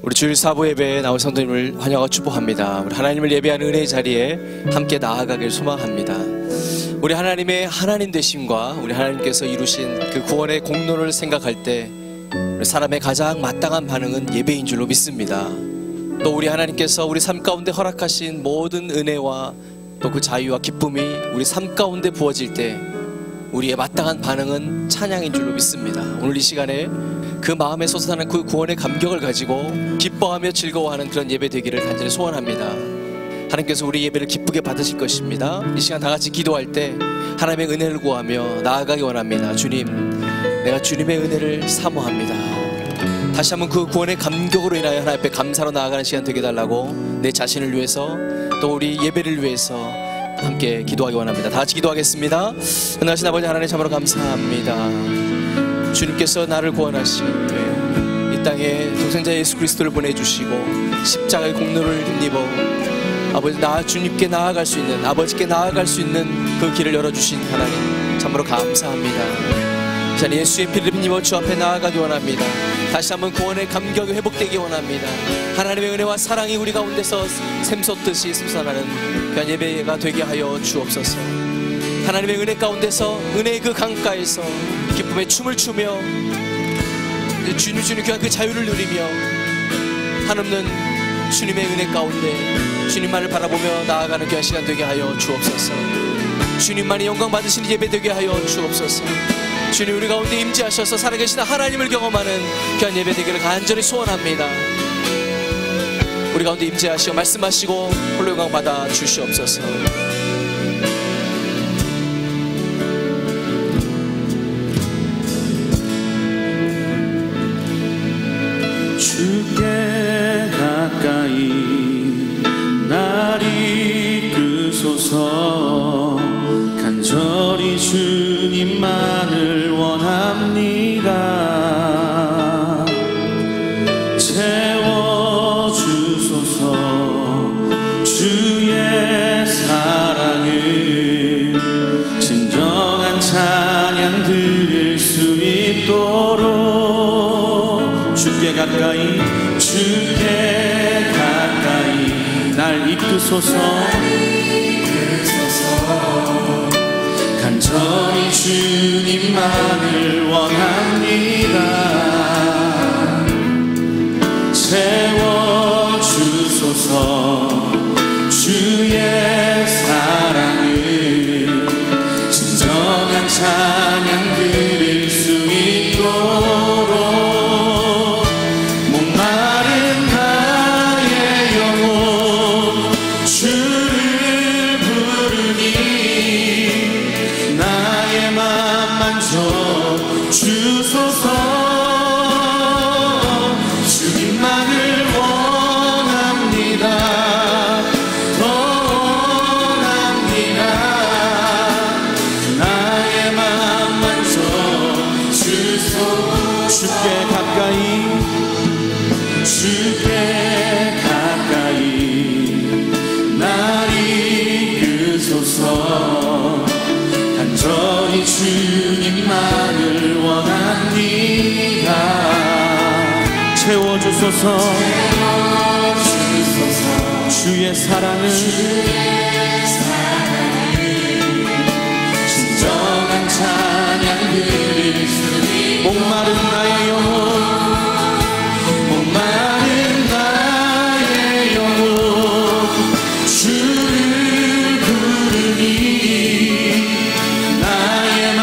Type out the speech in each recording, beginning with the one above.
우리 주일 사부 예배에 나올 성도님을 환영하고 축복합니다. 우리 하나님을 예배하는 은혜의 자리에 함께 나아가길 소망합니다. 우리 하나님의 하나님 되심과 우리 하나님께서 이루신 그 구원의 공로를 생각할 때 우리 사람의 가장 마땅한 반응은 예배인 줄로 믿습니다. 또 우리 하나님께서 우리 삶 가운데 허락하신 모든 은혜와 또 그 자유와 기쁨이 우리 삶 가운데 부어질 때 우리의 마땅한 반응은 찬양인 줄로 믿습니다. 오늘 이 시간에 그 마음에 솟아나는 그 구원의 감격을 가지고 기뻐하며 즐거워하는 그런 예배 되기를 간절히 소원합니다. 하나님께서 우리 예배를 기쁘게 받으실 것입니다. 이 시간 다 같이 기도할 때 하나님의 은혜를 구하며 나아가기 원합니다. 주님, 내가 주님의 은혜를 사모합니다. 다시 한번 그 구원의 감격으로 인하여 하나님 앞에 감사로 나아가는 시간 되게 달라고 내 자신을 위해서 또 우리 예배를 위해서 함께 기도하기 원합니다. 다 같이 기도하겠습니다. 은혜하신 아버지 하나님 참으로 감사합니다. 주님께서 나를 구원하시고 이 땅에 독생자 예수 그리스도를 보내주시고 십자가의 공로를 힘입어 아버지 주님께 나아갈 수 있는, 아버지께 나아갈 수 있는 그 길을 열어주신 하나님 참으로 감사합니다. 자, 예수의 피를 힘입어 주 앞에 나아가기 원합니다. 다시 한번 구원의 감격이 회복되기 원합니다. 하나님의 은혜와 사랑이 우리 가운데서 샘솟듯이 솟아나는 그런 예배가 되게 하여 주옵소서. 하나님의 은혜 가운데서 은혜의 그 강가에서 기쁨의 춤을 추며 주님 귀한 그 자유를 누리며 한없는 주님의 은혜 가운데 주님만을 바라보며 나아가는 귀한 시간 되게 하여 주옵소서. 주님만이 영광 받으시는 예배 되게 하여 주옵소서. 주님 우리 가운데 임재하셔서 살아계신 하나님을 경험하는 귀한 예배 되기를 간절히 소원합니다. 우리 가운데 임재하시고 말씀하시고 홀로 영광 받아 주시옵소서. 주께 가까이 날 이끄소서. 간절히 주님만을 원합니다. 채워주소서. 주의 사랑을 진정한 찬양 드릴 수 있도록 주께 가까이 날 이끄소서. 간절히 주님만을 원합니다. 채워주소서. 주의 사랑을 진정한 찬양 드릴 수 있도록 목마른 나의 영혼 주를 부르니 나의 맘 만져 주소서. 주님만을 원합니다. 더 원합니다. 나의 맘 만져 주소서. 주께 가까이 날 이끄소서. 간절히 주님만을 원합니다. 채워주소서. 주의 사랑을 진정한 찬양 드릴 수 있도록 목마른 나의 영혼 주를 부르니 나의 맘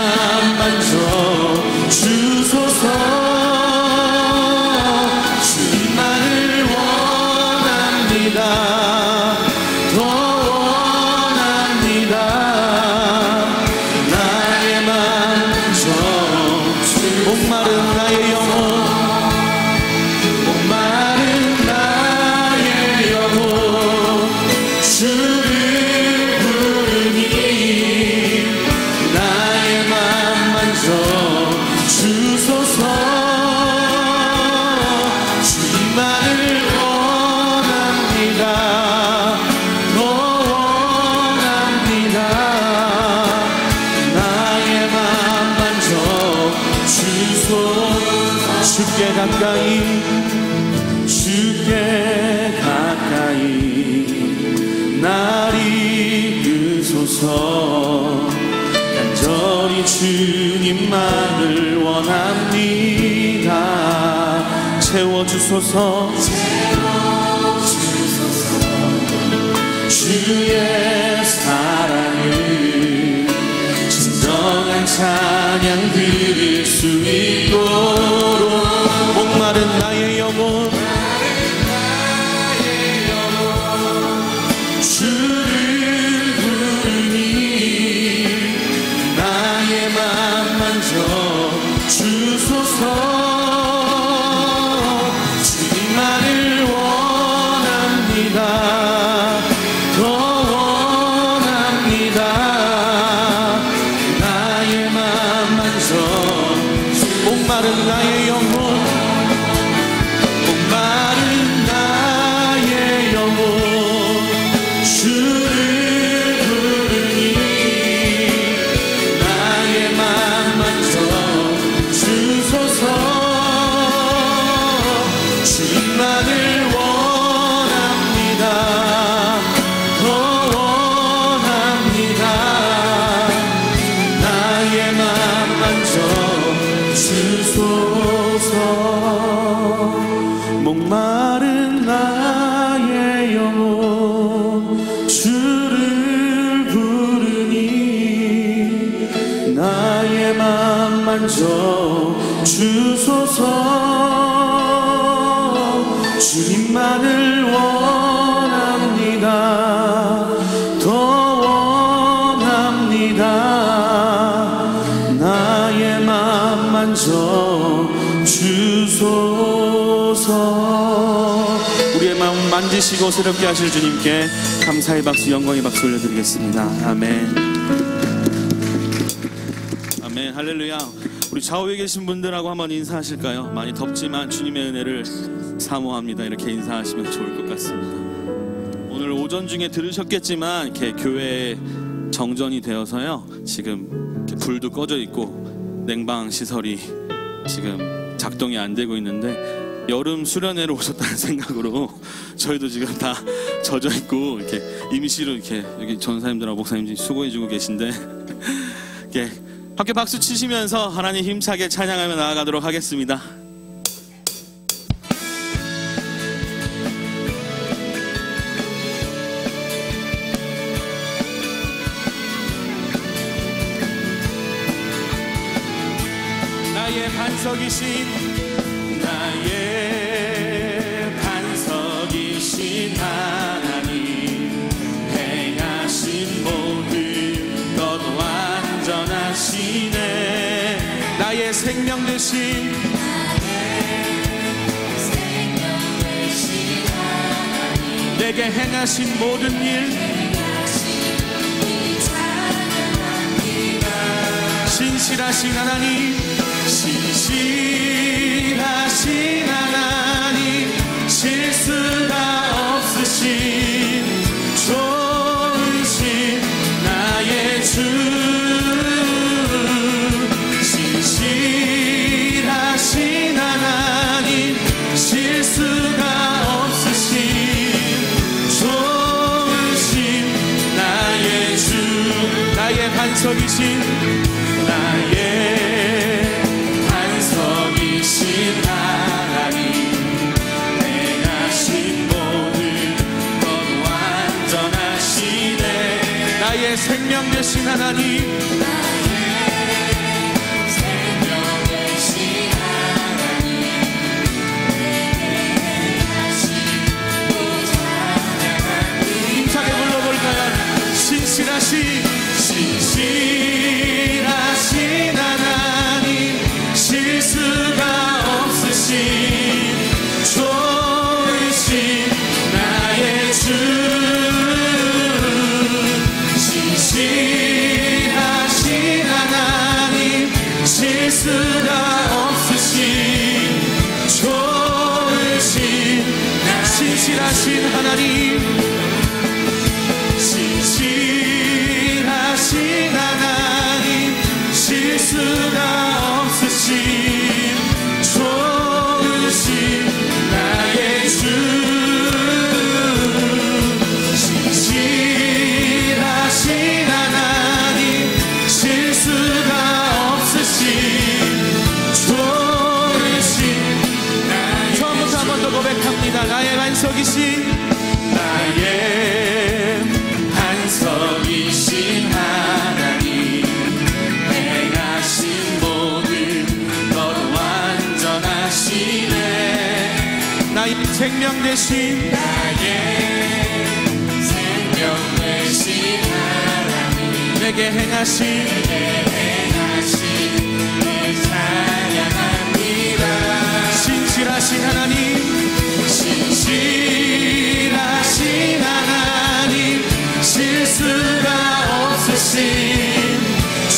만져 주소서. 주님만을 원합니다. 더 원합니다. 나의 맘 만져 목마른 나의 영혼 주소서. 간절히 주님만을 원합니다. 채워주소서. 주의 사랑을 진정한 찬양 드릴 수 있도록 목마른 나의 영혼 주를 부르니 나의 맘 만져 주소서. 주님만을 원합니다. 더 원합니다. 나의 맘 만져 목마른 나의 영혼 목마른 나의 영혼 주를 부르니 나의 맘 만져 주소서. 주님만을 원합니다. 더 원합니다. 나의 맘 만져 주소서. 목마른 나의 영혼 주를 부르니 나의 맘 만져 주소서. 주님만을 원합니다. 더 원합니다. 나의 맘 만져 주소서. 우리의 마음 만지시고 새롭게 하실 주님께 감사의 박수, 영광의 박수 올려드리겠습니다. 아멘. 아멘. 할렐루야. 우리 좌우에 계신 분들하고 한번 인사하실까요? 많이 덥지만 주님의 은혜를 사모합니다. 이렇게 인사하시면 좋을 것 같습니다. 오늘 오전 중에 들으셨겠지만 이렇게 교회 정전이 되어서요, 지금 이렇게 불도 꺼져 있고 냉방 시설이 지금 작동이 안 되고 있는데, 여름 수련회로 오셨다는 생각으로 저희도 지금 다 젖어 있고 이렇게 임시로 이렇게 여기 전사님들하고 목사님들이 수고해주고 계신데 이렇게 함께 박수 치시면서 하나님 힘차게 찬양하며 나아가도록 하겠습니다. 나의 반석이신 하나님, 행하신 모든 것 완전하시네. 나의 생명 되신 하나님, 내게 행하신 모든 일 신실하신 하나님, 신실하신 하나님, 실수가 없으신 좋으신 나의 주, 신실하신 하나님, 실수가 없으신 좋으신 나의 주, 나의 반석이신 나의 반석이신 하나님, 행하신 모든 것 완전하시네. 나의 생명 되신 하나님, 나의 생명 되신 하나님, 행하신 모든 힘차게 불러볼까요? 신실하신 하나님, 실수가 없으신 좋으신 나의 주, 신실하신 하나님, 실수가 없으신 좋으신 신실하신 하나님, 신실하신 하나님, 실수가 없으신 좋으신 나의 주, 신실하신 하나님, 반석이신 나의 반석이신 하나님, 행하신 모든 것 완전하시네. 나의 생명 되신 하나님, 내게 행하신 내 찬양합니다. 신실하신 하나님, 신실하신 하나님, 실수가 없으신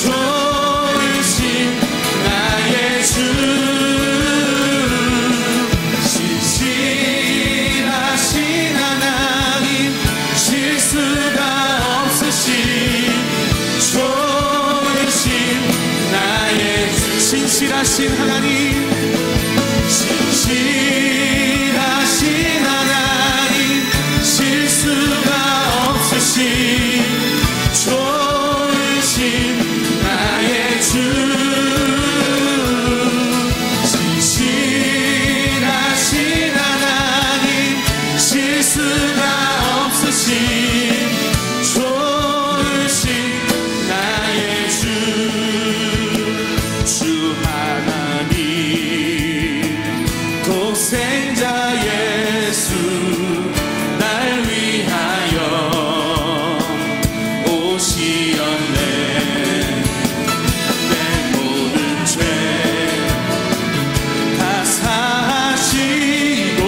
좋으신 나의 주, 신실하신 하나님, 실수가 없으신 좋으신 나의 주, 신실하신 하나님, 신실하신 하나님, 실수가 없으신 좋으신 나의 주, 신실하신 하나님, 실수가 없으신 좋으신 나의 주, 주 하나님, 독생자 예수 날 위하여 오시었네. 내 모든 죄 다 사하시고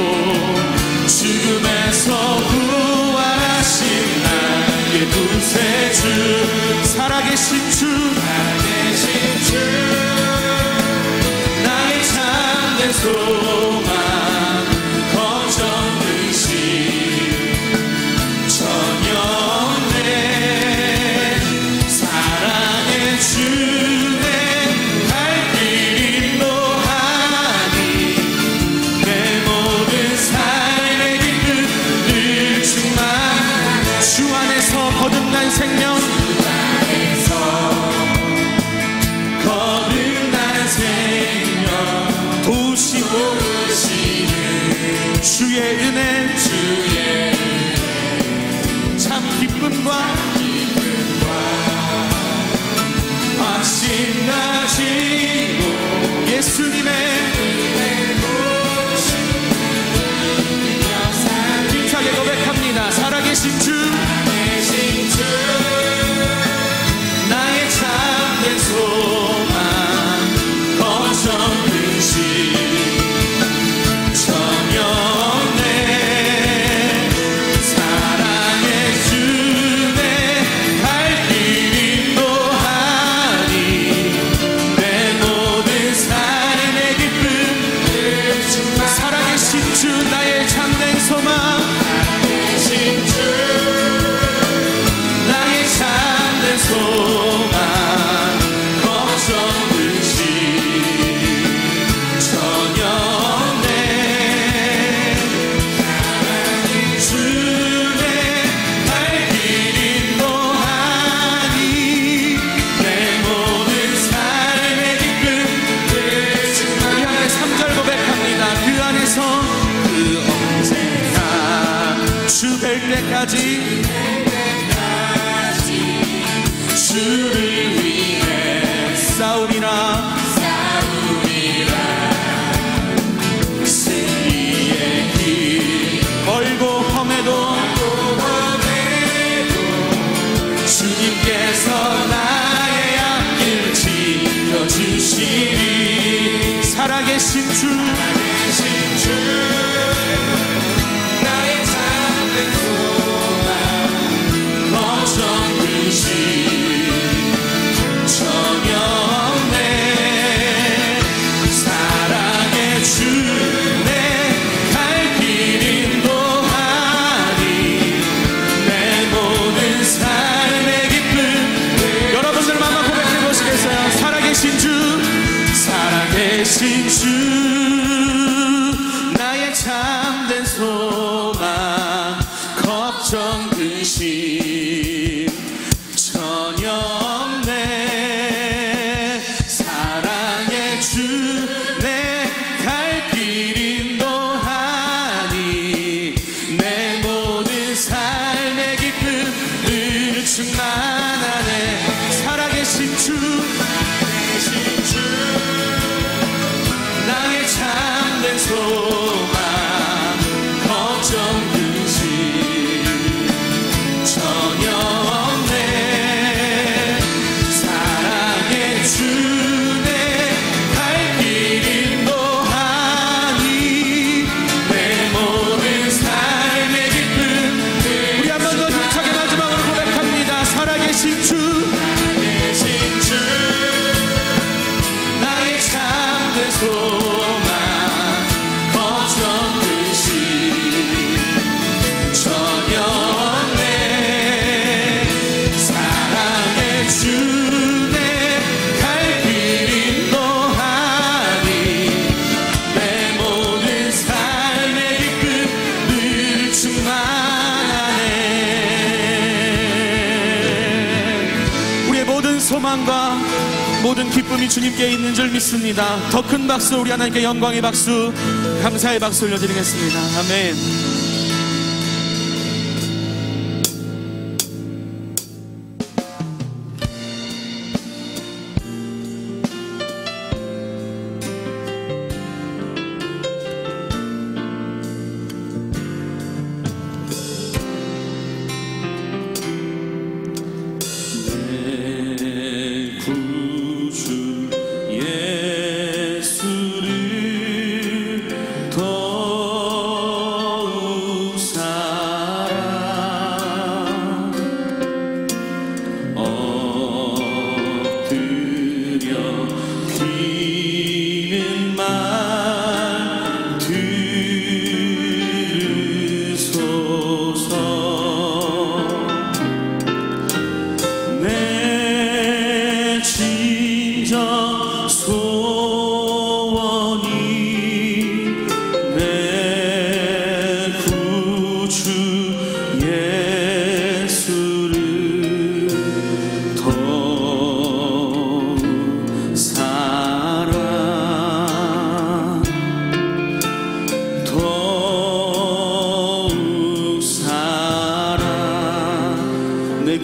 죽음에서 구하신 나의 구세주, 살아계신 주, 나의 참된 소망, 거점 되신 전혀 없네. 사랑의 주내 갈 길 인도하니, 내 모든 삶의 기쁨 늘 충만. 주 안에서 거듭난 생명, 거듭난 생명 도우시고 주의 은혜, 참 기쁨과 확신 가지고 예수님의 힘차게 고백합니다. 살아계신 주, 나의 참된 소망, 거점 되신 전혀 없네. 사랑의 주내 갈 길 인도하니, 내 모든 삶의 기쁨, 살아계신 주, 나의 참된 소망, 나의 참된 소망, 걱정 없이 전혀 없네. 주의 갈 길 인도하니, 내 모든 삶의 기쁨, 그 안에 3절 고백합니다. 그 안에서 그 언제나 주 뵐 때까지 주를 위해 싸우리라. 승리의 길 멀고 험해도 주님께서 나의 앞길을 지켜주시리. 살아계신 주, 나의 참된 소망, 거점 되신 전혀 없네. 사랑의 주, 내 갈 길 인도하니, 내 모든 삶의 기쁨. 여러분들만 한번 고백해 보시겠어요? 살아계신 주, 살아계신 주, 나의 참된 소망, 걱정 근심 전혀 없네. 사랑의 주, 내 갈 길 인도하니, 소망과 모든 기쁨이 주님께 있는 줄 믿습니다. 더 큰 박수, 우리 하나님께 영광의 박수, 감사의 박수 올려드리겠습니다. 아멘.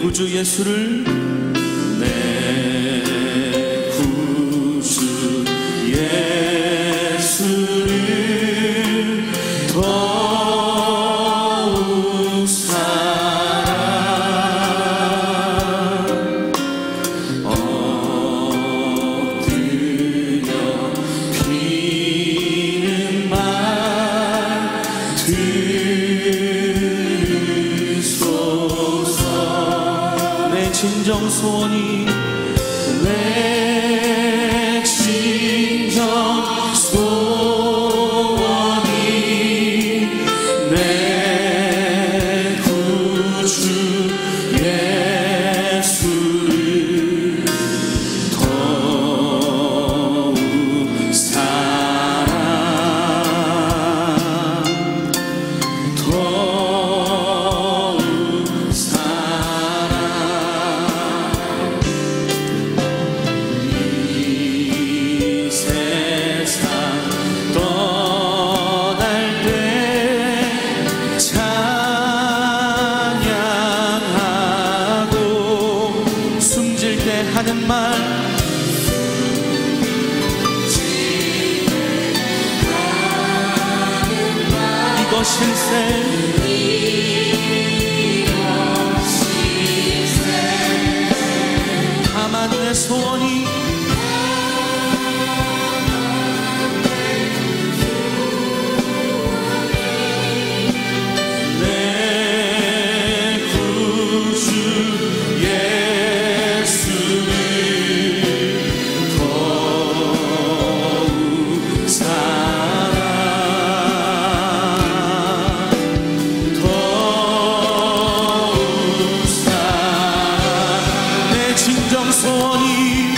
구주 예수를, 내 구주 예수를 더욱 사랑, 엎드려 비는 말 진정 소원이, 내 진정 소원이 내 구주 예수를 더욱 사랑, 더욱 사랑. 하는 말, 이것일세, 다만 내 소원이, 내 구주 진정 소원이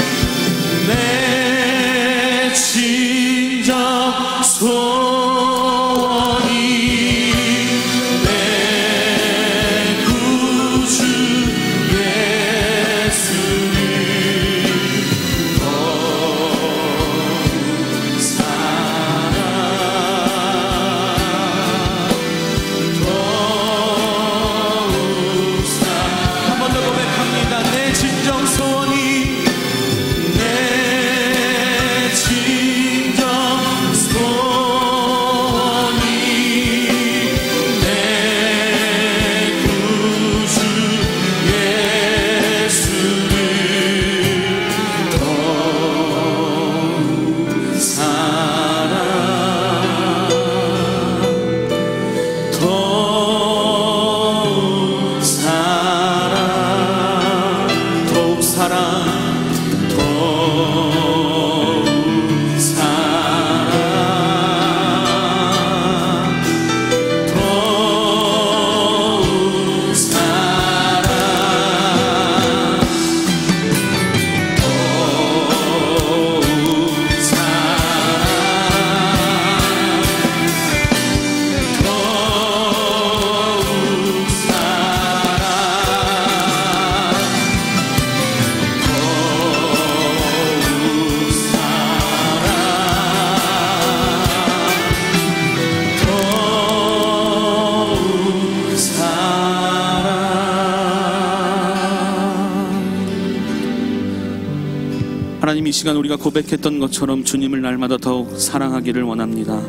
하나님, 이 시간 우리가 고백했던 것처럼 주님을 날마다 더욱 사랑하기를 원합니다.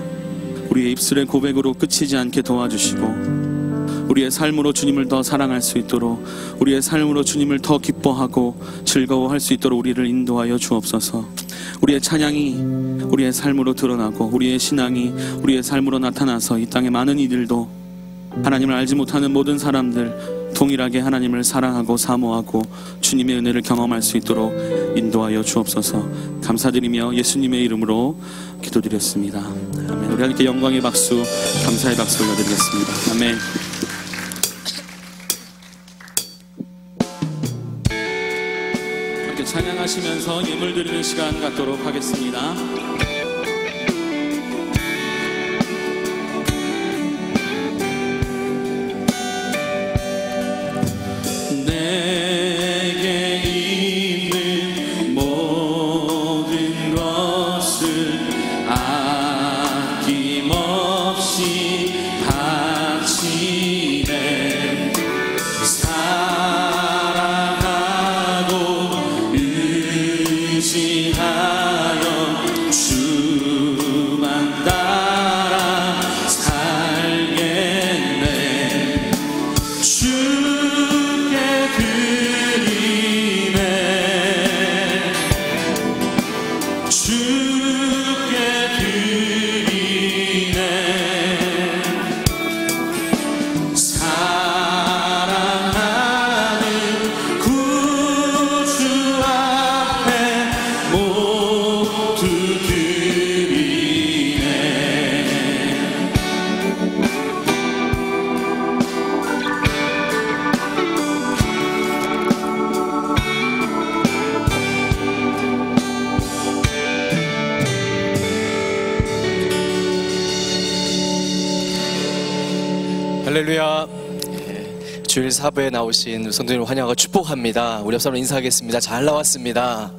우리의 입술의 고백으로 끝이지 않게 도와주시고, 우리의 삶으로 주님을 더 사랑할 수 있도록, 우리의 삶으로 주님을 더 기뻐하고 즐거워할 수 있도록 우리를 인도하여 주옵소서. 우리의 찬양이 우리의 삶으로 드러나고, 우리의 신앙이 우리의 삶으로 나타나서 이 땅의 많은 이들도 하나님을 알지 못하는 모든 사람들 동일하게 하나님을 사랑하고 사모하고 주님의 은혜를 경험할 수 있도록 인도하여 주옵소서. 감사드리며 예수님의 이름으로 기도드렸습니다. 아멘. 우리 함께 영광의 박수, 감사의 박수 올려드리겠습니다. 아멘. 함께 찬양하시면서 예물 드리는 시간 갖도록 하겠습니다. 할렐루야. 주일 사부에 나오신 성도님 환영하고 축복합니다. 우리 옆 사람 인사하겠습니다. 잘 나왔습니다.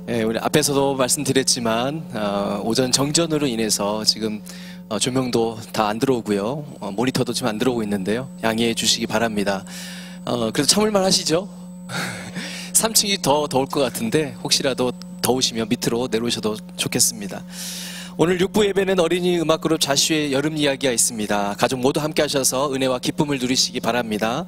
우리 앞에서도 말씀드렸지만 오전 정전으로 인해서 지금 조명도 다 안 들어오고요, 모니터도 지금 안 들어오고 있는데요, 양해해 주시기 바랍니다. 그래도 참을만 하시죠? 3층이 더 더울 것 같은데 혹시라도 더우시면 밑으로 내려오셔도 좋겠습니다. 오늘 6부 예배는 어린이 음악그룹 자슈의 여름 이야기가 있습니다. 가족 모두 함께 하셔서 은혜와 기쁨을 누리시기 바랍니다.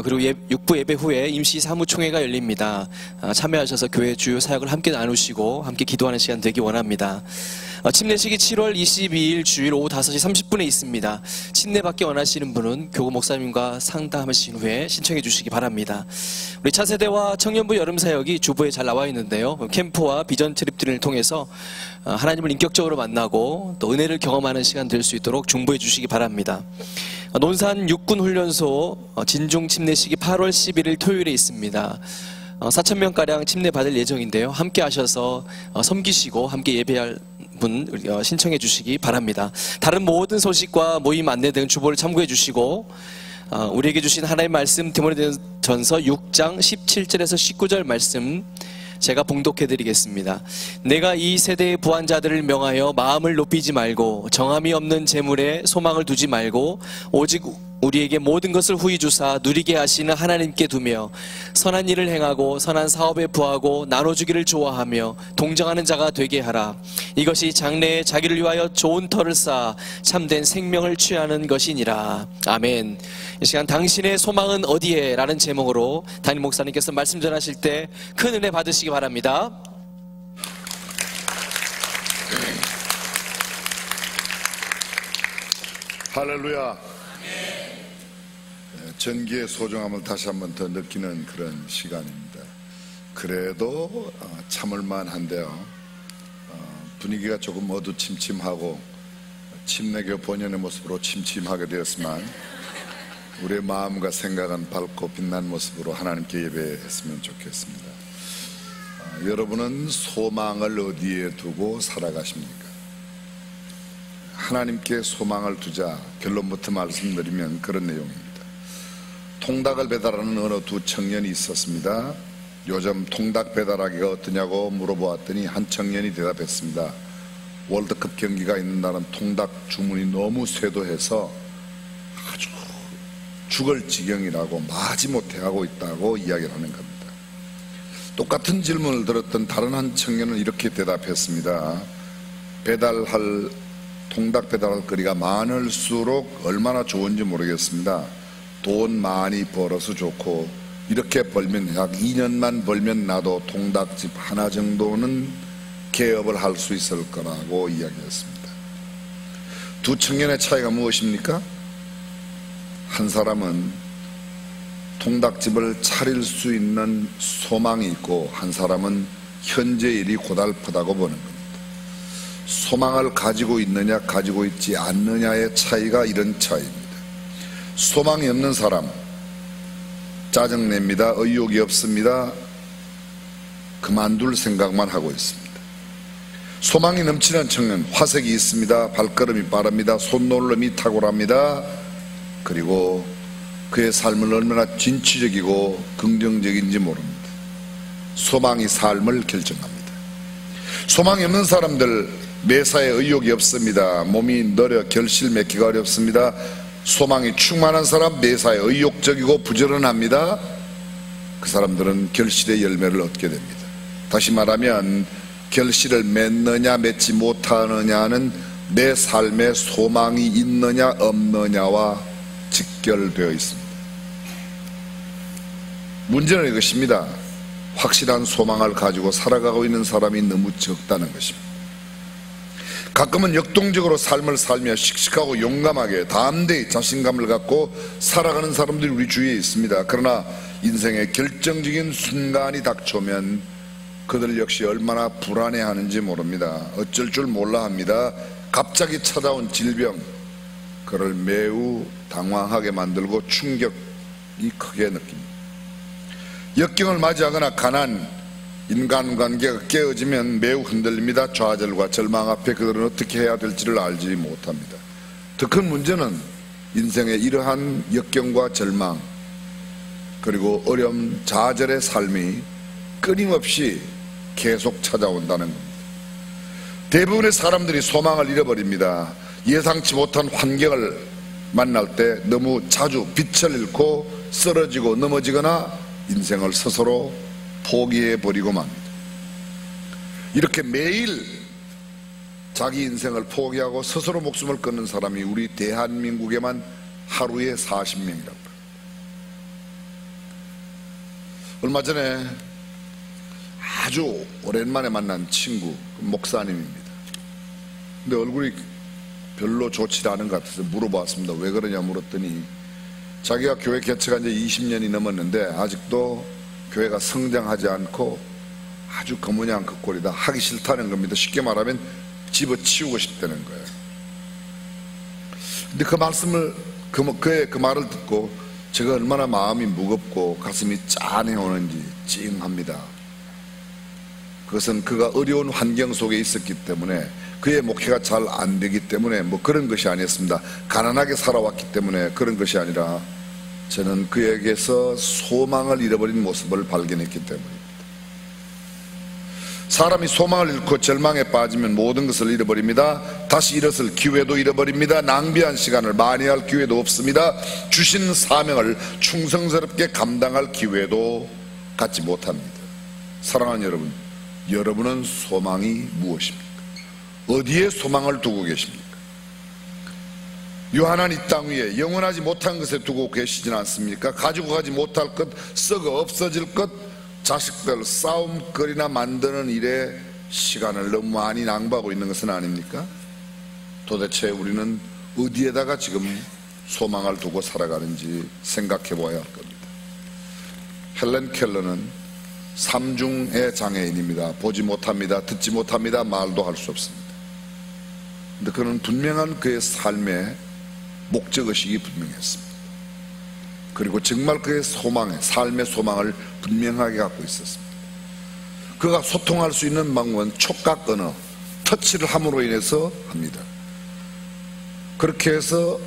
그리고 6부 예배 후에 임시 사무총회가 열립니다. 참여하셔서 교회 주요 사역을 함께 나누시고 함께 기도하는 시간 되기 원합니다. 침례식이 7월 22일 주일 오후 5시 30분에 있습니다. 침례 받기 원하시는 분은 교구 목사님과 상담하신 후에 신청해 주시기 바랍니다. 우리 차세대와 청년부 여름사역이 주보에 잘 나와 있는데요, 캠프와 비전 트립들을 통해서 하나님을 인격적으로 만나고 또 은혜를 경험하는 시간 될 수 있도록 중보해 주시기 바랍니다. 논산 육군훈련소 진중 침례식이 8월 11일 토요일에 있습니다. 4,000명가량 침례 받을 예정인데요, 함께 하셔서 섬기시고 함께 예배할 분 신청해 주시기 바랍니다. 다른 모든 소식과 모임 안내 등 주보를 참고해 주시고 우리에게 주신 하나님의 말씀 디모데전서 6장 17절에서 19절 말씀 제가 봉독해 드리겠습니다. 내가 이 세대의 부한 자들을 명하여 마음을 높이지 말고 정함이 없는 재물에 소망을 두지 말고 오직 우리에게 모든 것을 후히 주사 누리게 하시는 하나님께 두며 선한 일을 행하고 선한 사업에 부하고 나눠주기를 좋아하며 동정하는 자가 되게 하라. 이것이 장래에 자기를 위하여 좋은 터를 쌓아 참된 생명을 취하는 것이니라. 아멘. 이 시간 당신의 소망은 어디에? 라는 제목으로 담임 목사님께서 말씀 전하실 때 큰 은혜 받으시기 바랍니다. 할렐루야. 전기의 소중함을 다시 한번 더 느끼는 그런 시간입니다. 그래도 참을만 한데요, 분위기가 조금 어두침침하고 침례교 본연의 모습으로 침침하게 되었지만 우리의 마음과 생각은 밝고 빛난 모습으로 하나님께 예배했으면 좋겠습니다. 여러분은 소망을 어디에 두고 살아가십니까? 하나님께 소망을 두자. 결론부터 말씀드리면 그런 내용입니다. 통닭을 배달하는 어느 두 청년이 있었습니다. 요즘 통닭 배달하기가 어떠냐고 물어보았더니 한 청년이 대답했습니다. 월드컵 경기가 있는 날은 통닭 주문이 너무 쇄도해서 아주 죽을 지경이라고 마지못해 하고 있다고 이야기를 하는 겁니다. 똑같은 질문을 들었던 다른 한 청년은 이렇게 대답했습니다. 통닭 배달할 거리가 많을수록 얼마나 좋은지 모르겠습니다. 돈 많이 벌어서 좋고, 이렇게 벌면 약 2년만 벌면 나도 통닭집 하나 정도는 개업을 할 수 있을 거라고 이야기했습니다. 두 청년의 차이가 무엇입니까? 한 사람은 통닭집을 차릴 수 있는 소망이 있고, 한 사람은 현재 일이 고달프다고 보는 겁니다. 소망을 가지고 있느냐 가지고 있지 않느냐의 차이가 이런 차이입니다. 소망이 없는 사람 짜증냅니다. 의욕이 없습니다. 그만둘 생각만 하고 있습니다. 소망이 넘치는 청년, 화색이 있습니다. 발걸음이 빠릅니다. 손놀림이 탁월합니다. 그리고 그의 삶을 얼마나 진취적이고 긍정적인지 모릅니다. 소망이 삶을 결정합니다. 소망이 없는 사람들, 매사에 의욕이 없습니다. 몸이 느려 결실 맺기가 어렵습니다. 소망이 충만한 사람, 매사에 의욕적이고 부지런합니다. 그 사람들은 결실의 열매를 얻게 됩니다. 다시 말하면 결실을 맺느냐 맺지 못하느냐는 내 삶에 소망이 있느냐 없느냐와 직결되어 있습니다. 문제는 이것입니다. 확실한 소망을 가지고 살아가고 있는 사람이 너무 적다는 것입니다. 가끔은 역동적으로 삶을 살며 씩씩하고 용감하게 담대히 자신감을 갖고 살아가는 사람들이 우리 주위에 있습니다. 그러나 인생의 결정적인 순간이 닥쳐오면 그들 역시 얼마나 불안해하는지 모릅니다. 어쩔 줄 몰라 합니다. 갑자기 찾아온 질병, 그를 매우 당황하게 만들고 충격이 크게 느낍니다. 역경을 맞이하거나 가난, 인간관계가 깨어지면 매우 흔들립니다. 좌절과 절망 앞에 그들은 어떻게 해야 될지를 알지 못합니다. 더 큰 문제는 인생의 이러한 역경과 절망, 그리고 어려움, 좌절의 삶이 끊임없이 계속 찾아온다는 겁니다. 대부분의 사람들이 소망을 잃어버립니다. 예상치 못한 환경을 만날 때 너무 자주 빛을 잃고 쓰러지고 넘어지거나 인생을 스스로 포기해버리고 맙니다. 이렇게 매일 자기 인생을 포기하고 스스로 목숨을 끊는 사람이 우리 대한민국에만 하루에 40명이라고 합니다. 얼마 전에 아주 오랜만에 만난 친구, 목사님입니다. 근데 얼굴이 별로 좋지 않은 것 같아서 물어봤습니다. 왜 그러냐 물었더니 자기가 교회 개척한 지 20년이 넘었는데 아직도 교회가 성장하지 않고 아주 거무냥 그 꼴이다, 하기 싫다는 겁니다. 쉽게 말하면 집어치우고 싶다는 거예요. 근데 그 말씀을, 그의 그 말을 듣고 제가 얼마나 마음이 무겁고 가슴이 짠해오는지 찡합니다. 그것은 그가 어려운 환경 속에 있었기 때문에, 그의 목회가 잘 안 되기 때문에 뭐 그런 것이 아니었습니다. 가난하게 살아왔기 때문에 그런 것이 아니라 저는 그에게서 소망을 잃어버린 모습을 발견했기 때문입니다. 사람이 소망을 잃고 절망에 빠지면 모든 것을 잃어버립니다. 다시 일어설 기회도 잃어버립니다. 낭비한 시간을 만회할 기회도 없습니다. 주신 사명을 충성스럽게 감당할 기회도 갖지 못합니다. 사랑하는 여러분, 여러분은 소망이 무엇입니까? 어디에 소망을 두고 계십니까? 유한한 이 땅 위에 영원하지 못한 것에 두고 계시진 않습니까? 가지고 가지 못할 것, 썩어 없어질 것, 자식들 싸움거리나 만드는 일에 시간을 너무 많이 낭비하고 있는 것은 아닙니까? 도대체 우리는 어디에다가 지금 소망을 두고 살아가는지 생각해 봐야 할 겁니다. 헬렌 켈러는 삼중의 장애인입니다. 보지 못합니다. 듣지 못합니다. 말도 할 수 없습니다. 근데 그는 분명한 그의 삶의 목적의식이 분명했습니다. 그리고 정말 그의 삶의 소망을 분명하게 갖고 있었습니다. 그가 소통할 수 있는 방법은 촉각 언어, 터치를 함으로 인해서 합니다. 그렇게 해서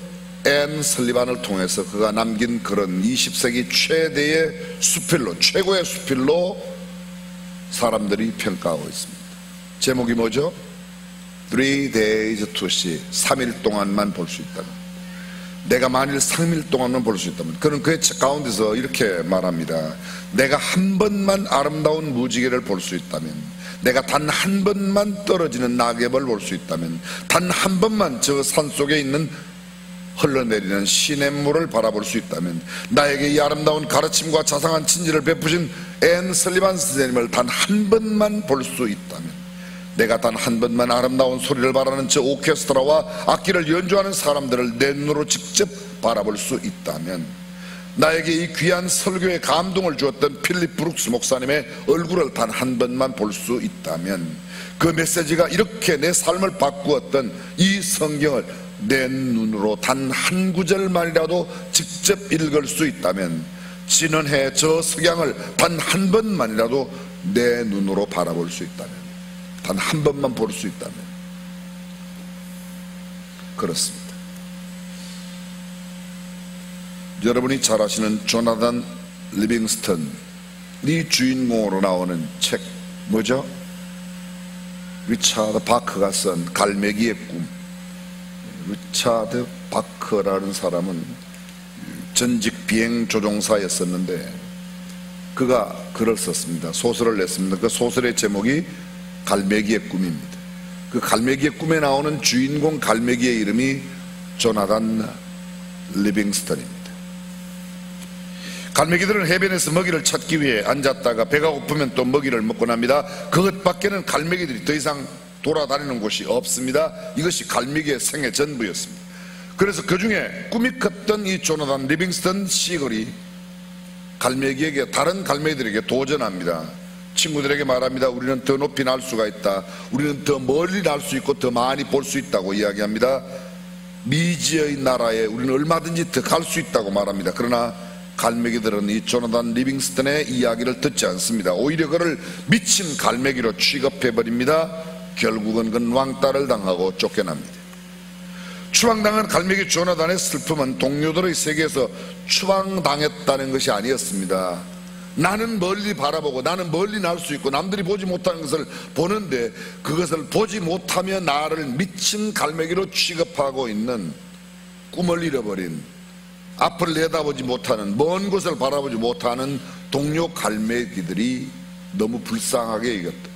앤 설리반을 통해서 그가 남긴 글은 20세기 최대의 수필로, 최고의 수필로 사람들이 평가하고 있습니다. 제목이 뭐죠? 3 days to see, 3일 동안만 볼 수 있다. 내가 만일 3일 동안만 볼 수 있다면, 그는 그의 책 가운데서 이렇게 말합니다. 내가 한 번만 아름다운 무지개를 볼 수 있다면, 내가 단 한 번만 떨어지는 낙엽을 볼 수 있다면, 단 한 번만 저 산속에 있는 흘러내리는 시냇물을 바라볼 수 있다면, 나에게 이 아름다운 가르침과 자상한 친절을 베푸신 앤 설리반 선생님을 단 한 번만 볼 수 있다면, 내가 단 한 번만 아름다운 소리를 바라는 저 오케스트라와 악기를 연주하는 사람들을 내 눈으로 직접 바라볼 수 있다면, 나에게 이 귀한 설교에 감동을 주었던 필립 브룩스 목사님의 얼굴을 단 한 번만 볼 수 있다면, 그 메시지가 이렇게 내 삶을 바꾸었던 이 성경을 내 눈으로 단 한 구절만이라도 직접 읽을 수 있다면, 지난해 저 석양을 단 한 번만이라도 내 눈으로 바라볼 수 있다면, 단 한 번만 볼 수 있다면, 그렇습니다. 여러분이 잘 아시는 조나단 리빙스턴이 주인공으로 나오는 책 뭐죠? 리차드 바크가 쓴 갈매기의 꿈. 리차드 바크라는 사람은 전직 비행 조종사였었는데 그가 글을 썼습니다. 소설을 냈습니다. 그 소설의 제목이 갈매기의 꿈입니다. 그 갈매기의 꿈에 나오는 주인공 갈매기의 이름이 조나단 리빙스턴입니다. 갈매기들은 해변에서 먹이를 찾기 위해 앉았다가 배가 고프면 또 먹이를 먹곤 합니다. 그것밖에는 갈매기들이 더 이상 돌아다니는 곳이 없습니다. 이것이 갈매기의 생애 전부였습니다. 그래서 그 중에 꿈이 컸던 이 조나단 리빙스턴 시글이 갈매기에게, 다른 갈매기들에게 도전합니다. 친구들에게 말합니다. 우리는 더 높이 날 수가 있다. 우리는 더 멀리 날 수 있고 더 많이 볼 수 있다고 이야기합니다. 미지의 나라에 우리는 얼마든지 더 갈 수 있다고 말합니다. 그러나 갈매기들은 이 조나단 리빙스턴의 이야기를 듣지 않습니다. 오히려 그를 미친 갈매기로 취급해버립니다. 결국은 그는 왕따를 당하고 쫓겨납니다. 추방당한 갈매기 조나단의 슬픔은 동료들의 세계에서 추방당했다는 것이 아니었습니다. 나는 멀리 바라보고 나는 멀리 날 수 있고 남들이 보지 못하는 것을 보는데, 그것을 보지 못하며 나를 미친 갈매기로 취급하고 있는, 꿈을 잃어버린, 앞을 내다보지 못하는, 먼 곳을 바라보지 못하는 동료 갈매기들이 너무 불쌍하게 여겼다.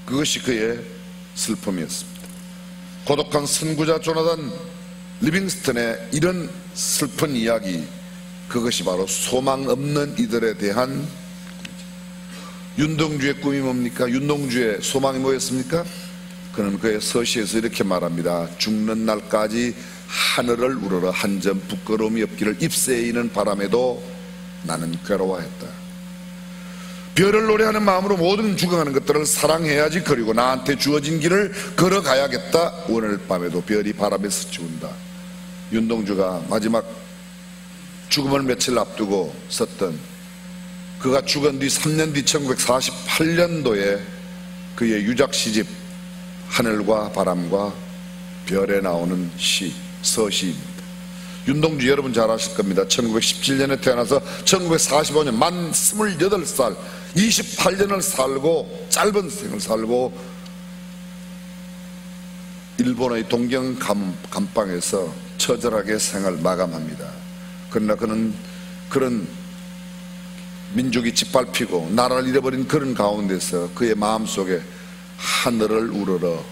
그것이 그의 슬픔이었습니다. 고독한 선구자 조나단 리빙스턴의 이런 슬픈 이야기, 그것이 바로 소망 없는 이들에 대한, 윤동주의 꿈이 뭡니까? 윤동주의 소망이 뭐였습니까? 그는 그의 서시에서 이렇게 말합니다. 죽는 날까지 하늘을 우러러 한 점 부끄러움이 없기를 잎새이는 바람에도 나는 괴로워했다. 별을 노래하는 마음으로 모든 죽어가는 것들을 사랑해야지. 그리고 나한테 주어진 길을 걸어가야겠다. 오늘 밤에도 별이 바람에 스치운다. 윤동주가 마지막 죽음을 며칠 앞두고 썼던, 그가 죽은 뒤 3년 뒤 1948년도에 그의 유작 시집 하늘과 바람과 별에 나오는 서시입니다. 윤동주 여러분 잘 아실 겁니다. 1917년에 태어나서 1945년 만 28살 28년을 살고, 짧은 생을 살고 일본의 동경 감방에서 처절하게 생을 마감합니다. 그러나 그는 그런 민족이 짓밟히고 나라를 잃어버린 그런 가운데서 그의 마음속에 하늘을 우러러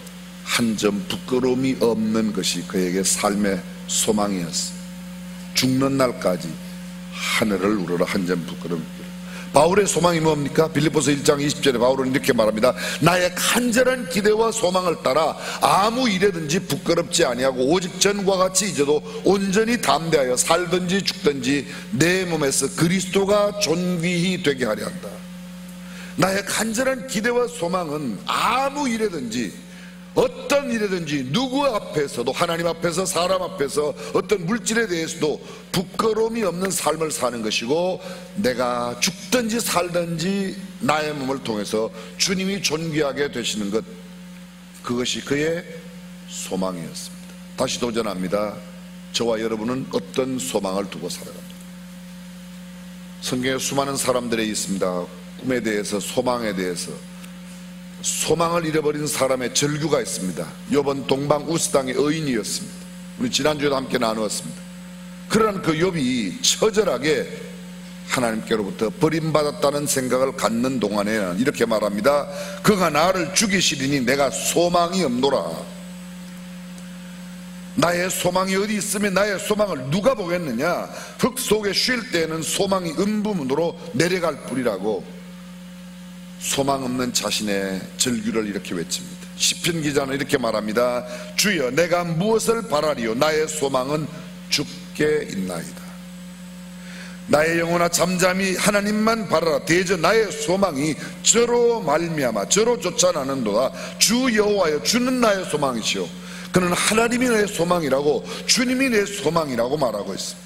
한 점 부끄러움이 없는 것이 그에게 삶의 소망이었어요. 죽는 날까지 하늘을 우러러 한 점 부끄러움이. 바울의 소망이 뭡니까? 빌립보서 1장 20절에 바울은 이렇게 말합니다. 나의 간절한 기대와 소망을 따라 아무 일에든지 부끄럽지 아니하고 오직 전과 같이 이제도 온전히 담대하여 살든지 죽든지 내 몸에서 그리스도가 존귀히 되게 하려 한다. 나의 간절한 기대와 소망은 아무 일에든지, 어떤 일이든지, 누구 앞에서도, 하나님 앞에서, 사람 앞에서, 어떤 물질에 대해서도 부끄러움이 없는 삶을 사는 것이고, 내가 죽든지 살든지 나의 몸을 통해서 주님이 존귀하게 되시는 것, 그것이 그의 소망이었습니다. 다시 도전합니다. 저와 여러분은 어떤 소망을 두고 살아갑니다. 성경에 수많은 사람들이 있습니다. 꿈에 대해서, 소망에 대해서. 소망을 잃어버린 사람의 절규가 있습니다. 욥은 동방 우스당의 의인이었습니다. 우리 지난주에도 함께 나누었습니다. 그러한 그 욥이 처절하게 하나님께로부터 버림받았다는 생각을 갖는 동안에는 이렇게 말합니다. 그가 나를 죽이시리니 내가 소망이 없노라. 나의 소망이 어디 있으면 나의 소망을 누가 보겠느냐. 흙 속에 쉴 때에는 소망이 음부문으로 내려갈 뿐이라고 소망 없는 자신의 절규를 이렇게 외칩니다. 시편 기자는 이렇게 말합니다. 주여 내가 무엇을 바라리요 나의 소망은 주께 있나이다. 나의 영혼아 잠잠히 하나님만 바라라. 대저 나의 소망이 저로 말미암아 저로 쫓아나는도다. 주 여호와여 주는 나의 소망이시오. 그는 하나님이 내 소망이라고 주님이 내 소망이라고 말하고 있습니다.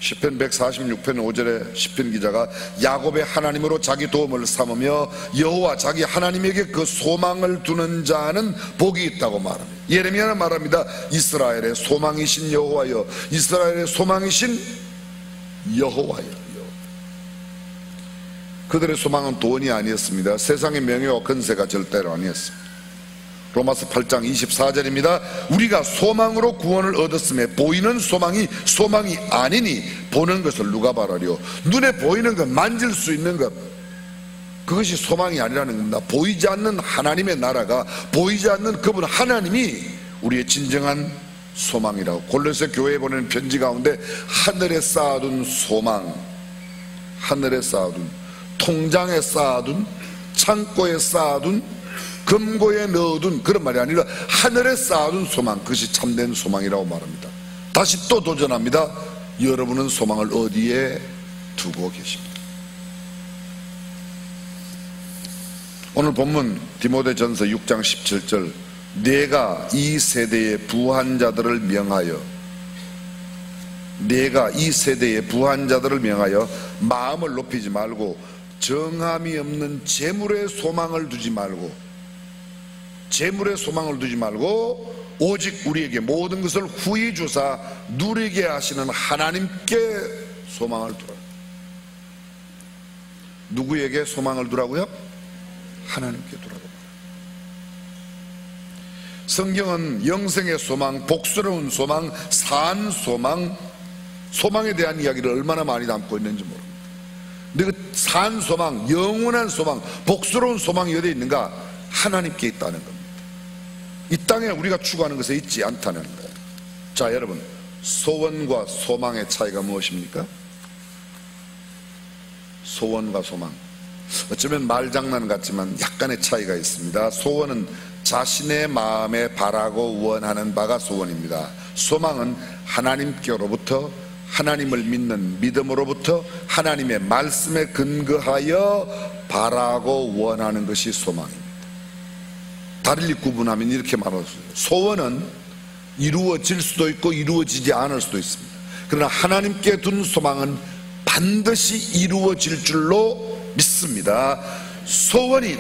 시편 146편 5절에 시편 기자가 야곱의 하나님으로 자기 도움을 삼으며 여호와 자기 하나님에게 그 소망을 두는 자는 복이 있다고 말합니다. 예레미야는 말합니다. 이스라엘의 소망이신 여호와여 이스라엘의 소망이신 여호와여. 그들의 소망은 돈이 아니었습니다. 세상의 명예와 권세가 절대로 아니었습니다. 로마서 8장 24절입니다. 우리가 소망으로 구원을 얻었음에 보이는 소망이 아니니 보는 것을 누가 바라리요. 눈에 보이는 것, 만질 수 있는 것, 그것이 소망이 아니라는 겁니다. 보이지 않는 하나님의 나라가, 보이지 않는 그분 하나님이 우리의 진정한 소망이라고. 골로새 교회에 보내는 편지 가운데 하늘에 쌓아둔 소망, 하늘에 쌓아둔, 통장에 쌓아둔, 창고에 쌓아둔, 금고에 넣어둔 그런 말이 아니라 하늘에 쌓아둔 소망, 그것이 참된 소망이라고 말합니다. 다시 또 도전합니다. 여러분은 소망을 어디에 두고 계십니까? 오늘 본문 디모데전서 6장 17절 내가 이 세대의 부한 자들을 명하여 마음을 높이지 말고 정함이 없는 재물의 소망을 두지 말고 오직 우리에게 모든 것을 후히 주사 누리게 하시는 하나님께 소망을 두라. 누구에게 소망을 두라고요? 하나님께 두라고. 성경은 영생의 소망, 복스러운 소망, 산 소망, 소망에 대한 이야기를 얼마나 많이 담고 있는지 모릅니다. 근데 그 산 소망, 영원한 소망, 복스러운 소망이 어디에 있는가? 하나님께 있다는 겁니다. 이 땅에 우리가 추구하는 것에 있지 않다는 거예요. 자, 여러분, 소원과 소망의 차이가 무엇입니까? 소원과 소망, 어쩌면 말장난 같지만 약간의 차이가 있습니다. 소원은 자신의 마음에 바라고 원하는 바가 소원입니다. 소망은 하나님께로부터, 하나님을 믿는 믿음으로부터 하나님의 말씀에 근거하여 바라고 원하는 것이 소망입니다. 다르게 구분하면 이렇게 말할 수 있어요. 소원은 이루어질 수도 있고 이루어지지 않을 수도 있습니다. 그러나 하나님께 둔 소망은 반드시 이루어질 줄로 믿습니다. 소원이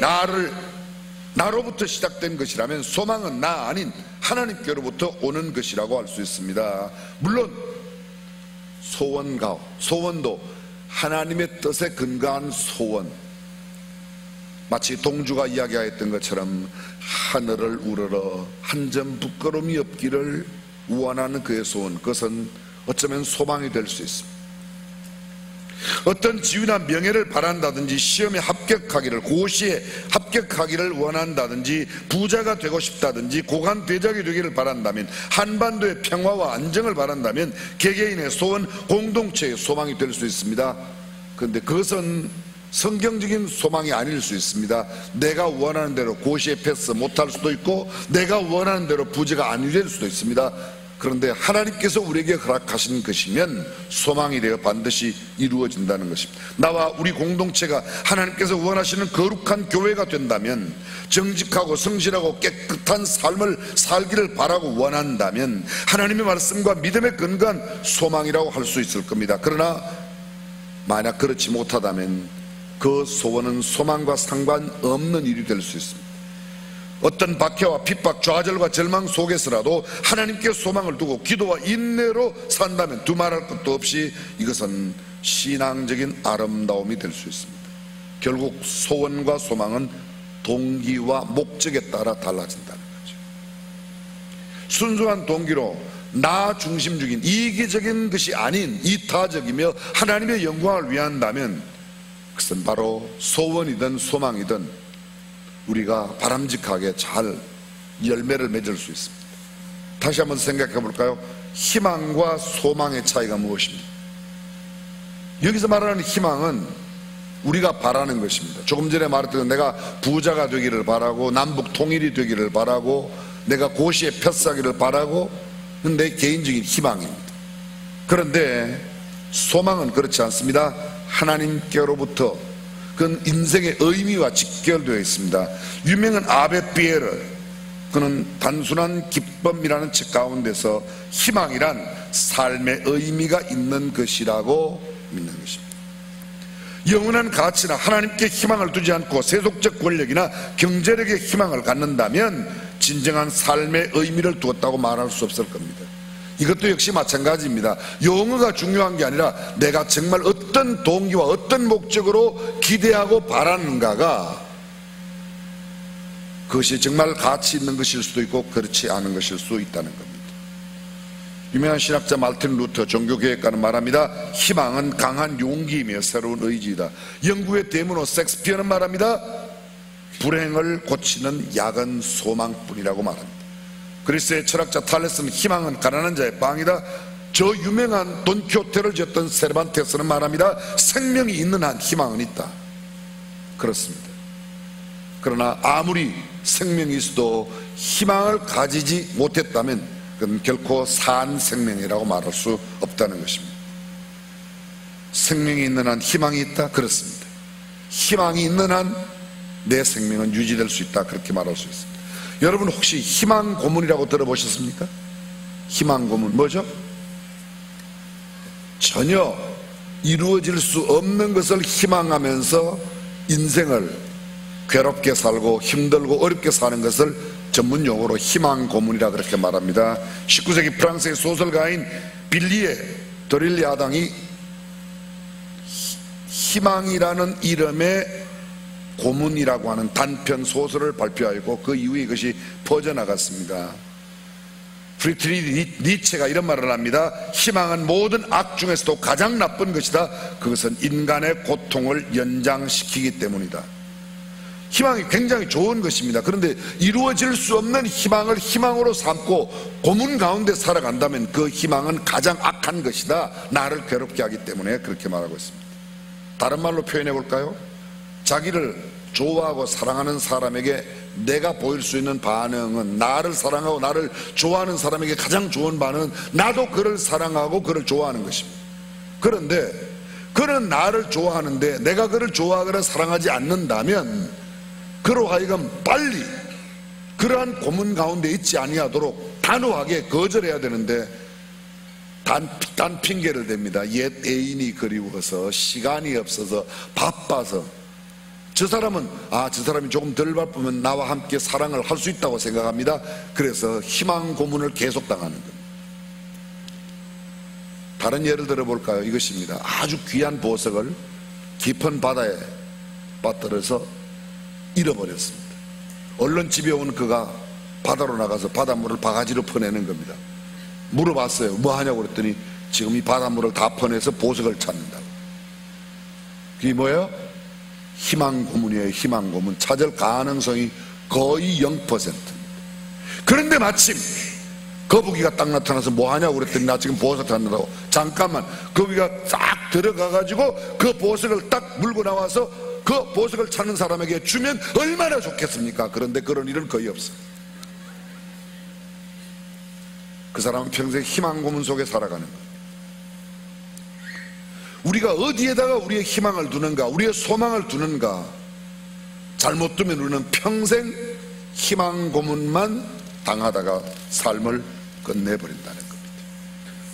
나로부터 시작된 것이라면 소망은 나 아닌 하나님께로부터 오는 것이라고 할 수 있습니다. 물론 소원도 하나님의 뜻에 근거한 소원, 마치 동주가 이야기하였던 것처럼 하늘을 우러러 한 점 부끄러움이 없기를 원하는 그의 소원, 그것은 어쩌면 소망이 될 수 있습니다. 어떤 지위나 명예를 바란다든지 시험에 합격하기를, 고시에 합격하기를 원한다든지 부자가 되고 싶다든지 고관 대작이 되기를 바란다면, 한반도의 평화와 안정을 바란다면 개개인의 소원, 공동체의 소망이 될 수 있습니다. 그런데 그것은 성경적인 소망이 아닐 수 있습니다. 내가 원하는 대로 고시에 패스 못할 수도 있고 내가 원하는 대로 부자가 안 될 수도 있습니다. 그런데 하나님께서 우리에게 허락하신 것이면 소망이 되어 반드시 이루어진다는 것입니다. 나와 우리 공동체가 하나님께서 원하시는 거룩한 교회가 된다면, 정직하고 성실하고 깨끗한 삶을 살기를 바라고 원한다면 하나님의 말씀과 믿음에 근거한 소망이라고 할 수 있을 겁니다. 그러나 만약 그렇지 못하다면 그 소원은 소망과 상관없는 일이 될 수 있습니다. 어떤 박해와 핍박, 좌절과 절망 속에서라도 하나님께 소망을 두고 기도와 인내로 산다면 두말할 것도 없이 이것은 신앙적인 아름다움이 될 수 있습니다. 결국 소원과 소망은 동기와 목적에 따라 달라진다는 거죠. 순수한 동기로 나 중심적인 이기적인 것이 아닌 이타적이며 하나님의 영광을 위한다면 그것은 바로 소원이든 소망이든 우리가 바람직하게 잘 열매를 맺을 수 있습니다. 다시 한번 생각해 볼까요? 희망과 소망의 차이가 무엇입니까? 여기서 말하는 희망은 우리가 바라는 것입니다. 조금 전에 말했던 내가 부자가 되기를 바라고 남북 통일이 되기를 바라고 내가 고시에 펴싸기를 바라고 내 개인적인 희망입니다. 그런데 소망은 그렇지 않습니다. 하나님께로부터 그건 인생의 의미와 직결되어 있습니다. 유명한 아베 피에르, 그는 단순한 기쁨이라는 책 가운데서 희망이란 삶의 의미가 있는 것이라고 믿는 것입니다. 영원한 가치나 하나님께 희망을 두지 않고 세속적 권력이나 경제력에 희망을 갖는다면 진정한 삶의 의미를 두었다고 말할 수 없을 겁니다. 이것도 역시 마찬가지입니다. 용어가 중요한 게 아니라 내가 정말 어떤 동기와 어떤 목적으로 기대하고 바라는가가 그것이 정말 가치 있는 것일 수도 있고 그렇지 않은 것일 수 있다는 겁니다. 유명한 신학자 말틴 루터 종교개혁가는 말합니다. 희망은 강한 용기이며 새로운 의지이다. 영국의 대문호 섹스피어는 말합니다. 불행을 고치는 약은 소망뿐이라고 말합니다. 그리스의 철학자 탈레스는 희망은 가난한 자의 빵이다. 저 유명한 돈키호테를 지었던 세르반테스는 말합니다. 생명이 있는 한 희망은 있다. 그렇습니다. 그러나 아무리 생명이 있어도 희망을 가지지 못했다면 그건 결코 산 생명이라고 말할 수 없다는 것입니다. 생명이 있는 한 희망이 있다? 그렇습니다. 희망이 있는 한 내 생명은 유지될 수 있다. 그렇게 말할 수 있습니다. 여러분 혹시 희망 고문이라고 들어보셨습니까? 희망 고문 뭐죠? 전혀 이루어질 수 없는 것을 희망하면서 인생을 괴롭게 살고 힘들고 어렵게 사는 것을 전문 용어로 희망 고문이라 그렇게 말합니다. 19세기 프랑스의 소설가인 빌리에 드릴리 아당이 희망이라는 이름의 고문이라고 하는 단편 소설을 발표하였고 그 이후에 이것이 퍼져나갔습니다. 프리드리히 니체가 이런 말을 합니다. 희망은 모든 악 중에서도 가장 나쁜 것이다. 그것은 인간의 고통을 연장시키기 때문이다. 희망이 굉장히 좋은 것입니다. 그런데 이루어질 수 없는 희망을 희망으로 삼고 고문 가운데 살아간다면 그 희망은 가장 악한 것이다. 나를 괴롭게 하기 때문에 그렇게 말하고 있습니다. 다른 말로 표현해 볼까요? 자기를 좋아하고 사랑하는 사람에게 내가 보일 수 있는 반응은, 나를 사랑하고 나를 좋아하는 사람에게 가장 좋은 반응은 나도 그를 사랑하고 그를 좋아하는 것입니다. 그런데 그는 나를 좋아하는데 내가 그를 좋아하거나 사랑하지 않는다면 그로 하여금 빨리 그러한 고문 가운데 있지 아니하도록 단호하게 거절해야 되는데 단 핑계를 댑니다. 옛 애인이 그리워서, 시간이 없어서, 바빠서. 저 사람은 저 사람이 조금 덜 바쁘면 나와 함께 사랑을 할 수 있다고 생각합니다. 그래서 희망 고문을 계속 당하는 겁니다. 다른 예를 들어 볼까요? 이것입니다. 아주 귀한 보석을 깊은 바다에 빠뜨려서 잃어버렸습니다. 얼른 집에 온 그가 바다로 나가서 바닷물을 바가지로 퍼내는 겁니다. 물어봤어요. 뭐 하냐고 그랬더니 지금 이 바닷물을 다 퍼내서 보석을 찾는다고. 그게 뭐예요? 희망 고문이에요. 희망 고문. 찾을 가능성이 거의 0%입니다. 그런데 마침 거북이가 딱 나타나서 뭐 하냐고 그랬더니 나 지금 보석 찾는다고. 잠깐만. 거북이가 딱 들어가 가지고 그 보석을 딱 물고 나와서 그 보석을 찾는 사람에게 주면 얼마나 좋겠습니까? 그런데 그런 일은 거의 없어요. 그 사람은 평생 희망 고문 속에 살아가는 거예요. 우리가 어디에다가 우리의 희망을 두는가, 우리의 소망을 두는가 잘못 두면 우리는 평생 희망 고문만 당하다가 삶을 끝내버린다는 겁니다.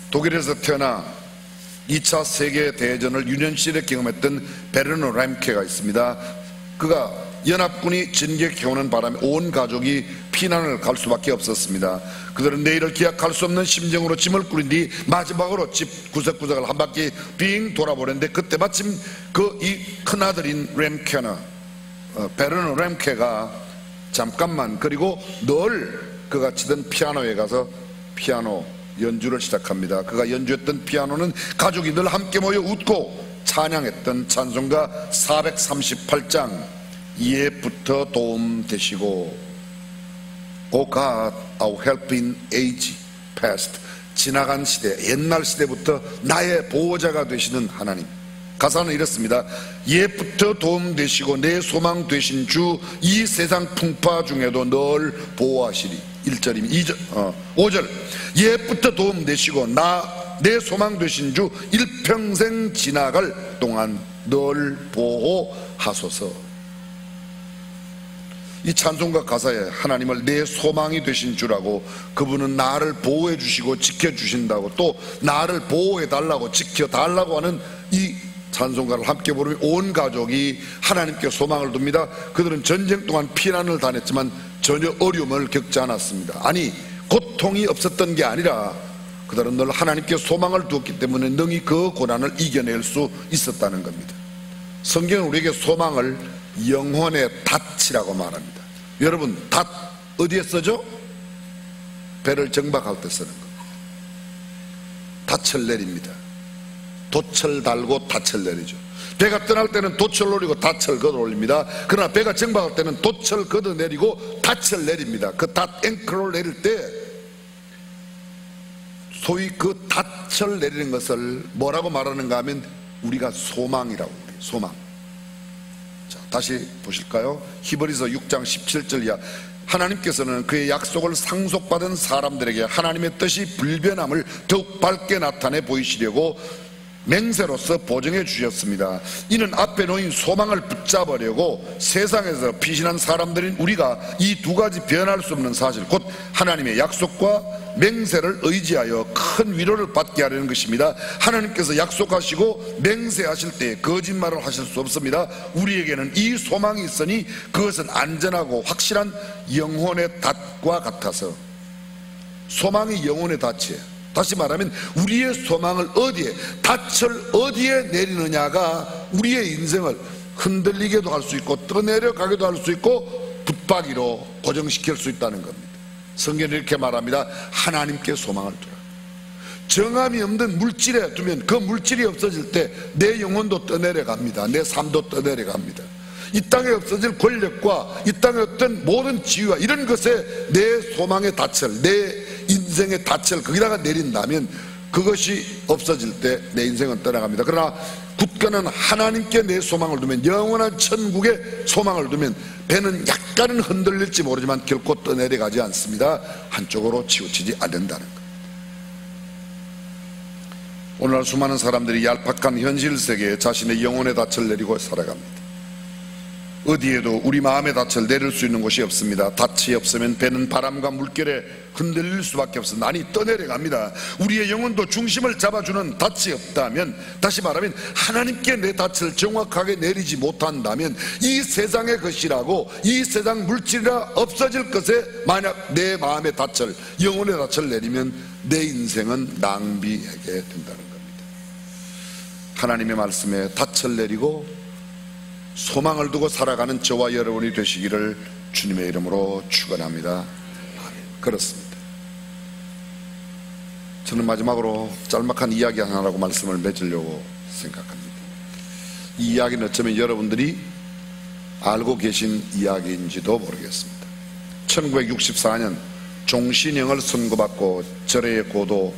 독일에서 태어나 2차 세계대전을 유년시절에 경험했던 베르너 램케가 있습니다. 그가 연합군이 진격해오는 바람에 온 가족이 피난을 갈 수밖에 없었습니다. 그들은 내일을 기약할 수 없는 심정으로 짐을 꾸린 뒤 마지막으로 집 구석구석을 한 바퀴 빙 돌아보는데 그때 마침 그 이 큰아들인 램케나 베르너 램케가 잠깐만, 그리고 늘 그가 치던 피아노에 가서 피아노 연주를 시작합니다. 그가 연주했던 피아노는 가족이 늘 함께 모여 웃고 찬양했던 찬송가 438장 예부터 도움 되시고 O God, our help in age past, 지나간 시대, 옛날 시대부터 나의 보호자가 되시는 하나님. 가사는 이렇습니다. 예부터 도움 되시고 내 소망 되신 주, 이 세상 풍파 중에도 널 보호하시리. 1절입니다. 5절 예부터 도움 되시고 내 소망 되신 주, 일평생 지나갈 동안 널 보호하소서. 이 찬송가 가사에 하나님을 내 소망이 되신 주라고, 그분은 나를 보호해 주시고 지켜주신다고, 또 나를 보호해 달라고 지켜달라고 하는 이 찬송가를 함께 부르며 온 가족이 하나님께 소망을 둡니다. 그들은 전쟁 동안 피난을 다녔지만 전혀 어려움을 겪지 않았습니다. 아니, 고통이 없었던 게 아니라 그들은 늘 하나님께 소망을 두었기 때문에 능히 그 고난을 이겨낼 수 있었다는 겁니다. 성경은 우리에게 소망을 영혼의 닻이라고 말합니다. 여러분, 닻 어디에 쓰죠? 배를 정박할 때 쓰는 겁니다. 닻을 내립니다. 돛을 달고 닻을 내리죠. 배가 떠날 때는 돛을 올리고 닻을 걷어 올립니다. 그러나 배가 정박할 때는 돛을 걷어 내리고 닻을 내립니다. 그 닷 앵커를 내릴 때 소위 그 닻을 내리는 것을 뭐라고 말하는가 하면 우리가 소망이라고 해요. 소망. 자, 다시 보실까요? 히브리서 6장 17절 이하. 하나님께서는 그의 약속을 상속받은 사람들에게 하나님의 뜻이 불변함을 더욱 밝게 나타내 보이시려고 맹세로서 보증해 주셨습니다. 이는 앞에 놓인 소망을 붙잡으려고 세상에서 피신한 사람들인 우리가 이 두 가지 변할 수 없는 사실, 곧 하나님의 약속과 맹세를 의지하여 큰 위로를 받게 하려는 것입니다. 하나님께서 약속하시고 맹세하실 때 거짓말을 하실 수 없습니다. 우리에게는 이 소망이 있으니 그것은 안전하고 확실한 영혼의 닷과 같아서. 소망이 영혼의 닷이에요. 다시 말하면 우리의 소망을 어디에, 닻을 어디에 내리느냐가 우리의 인생을 흔들리게도 할 수 있고 떠내려가기도 할 수 있고 붙박이로 고정시킬 수 있다는 겁니다. 성경은 이렇게 말합니다. 하나님께 소망을 두라. 정함이 없는 물질에 두면 그 물질이 없어질 때 내 영혼도 떠내려갑니다. 내 삶도 떠내려갑니다. 이 땅에 없어질 권력과 이 땅에 어떤 모든 지위와 이런 것에 내 소망의 닻을, 내 인생의 닻을 거기다가 내린다면 그것이 없어질 때 내 인생은 떠나갑니다. 그러나 굳건한 하나님께 내 소망을 두면, 영원한 천국에 소망을 두면 배는 약간은 흔들릴지 모르지만 결코 떠내려가지 않습니다. 한쪽으로 치우치지 않는다는 것. 오늘날 수많은 사람들이 얄팍한 현실 세계에 자신의 영혼의 닻을 내리고 살아갑니다. 어디에도 우리 마음의 닻을 내릴 수 있는 곳이 없습니다. 닻이 없으면 배는 바람과 물결에 흔들릴 수밖에 없습니다. 아니, 떠내려갑니다. 우리의 영혼도 중심을 잡아주는 닻이 없다면, 다시 말하면 하나님께 내 닻을 정확하게 내리지 못한다면 이 세상의 것이라고, 이 세상 물질이라 없어질 것에 만약 내 마음의 닻을, 영혼의 닻을 내리면 내 인생은 낭비하게 된다는 겁니다. 하나님의 말씀에 닻을 내리고 소망을 두고 살아가는 저와 여러분이 되시기를 주님의 이름으로 축원합니다. 그렇습니다. 저는 마지막으로 짤막한 이야기 하나라고 말씀을 맺으려고 생각합니다. 이 이야기는 어쩌면 여러분들이 알고 계신 이야기인지도 모르겠습니다. 1964년 종신형을 선고받고 절의 고도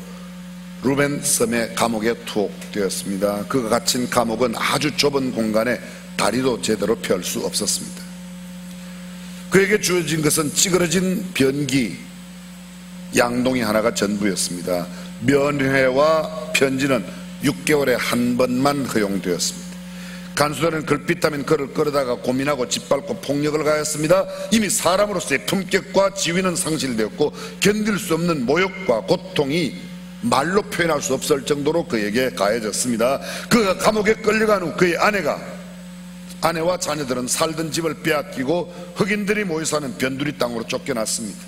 루벤 섬의 감옥에 투옥되었습니다. 그가 갇힌 감옥은 아주 좁은 공간에 다리도 제대로 펼 수 없었습니다. 그에게 주어진 것은 찌그러진 변기 양동이 하나가 전부였습니다. 면회와 편지는 6개월에 한 번만 허용되었습니다. 간수들은 걸핏하면 그를 끌어다가 고민하고 짓밟고 폭력을 가했습니다. 이미 사람으로서의 품격과 지위는 상실되었고 견딜 수 없는 모욕과 고통이 말로 표현할 수 없을 정도로 그에게 가해졌습니다. 그가 감옥에 끌려간 후 그의 아내와 자녀들은 살던 집을 빼앗기고 흑인들이 모여 사는 변두리 땅으로 쫓겨났습니다.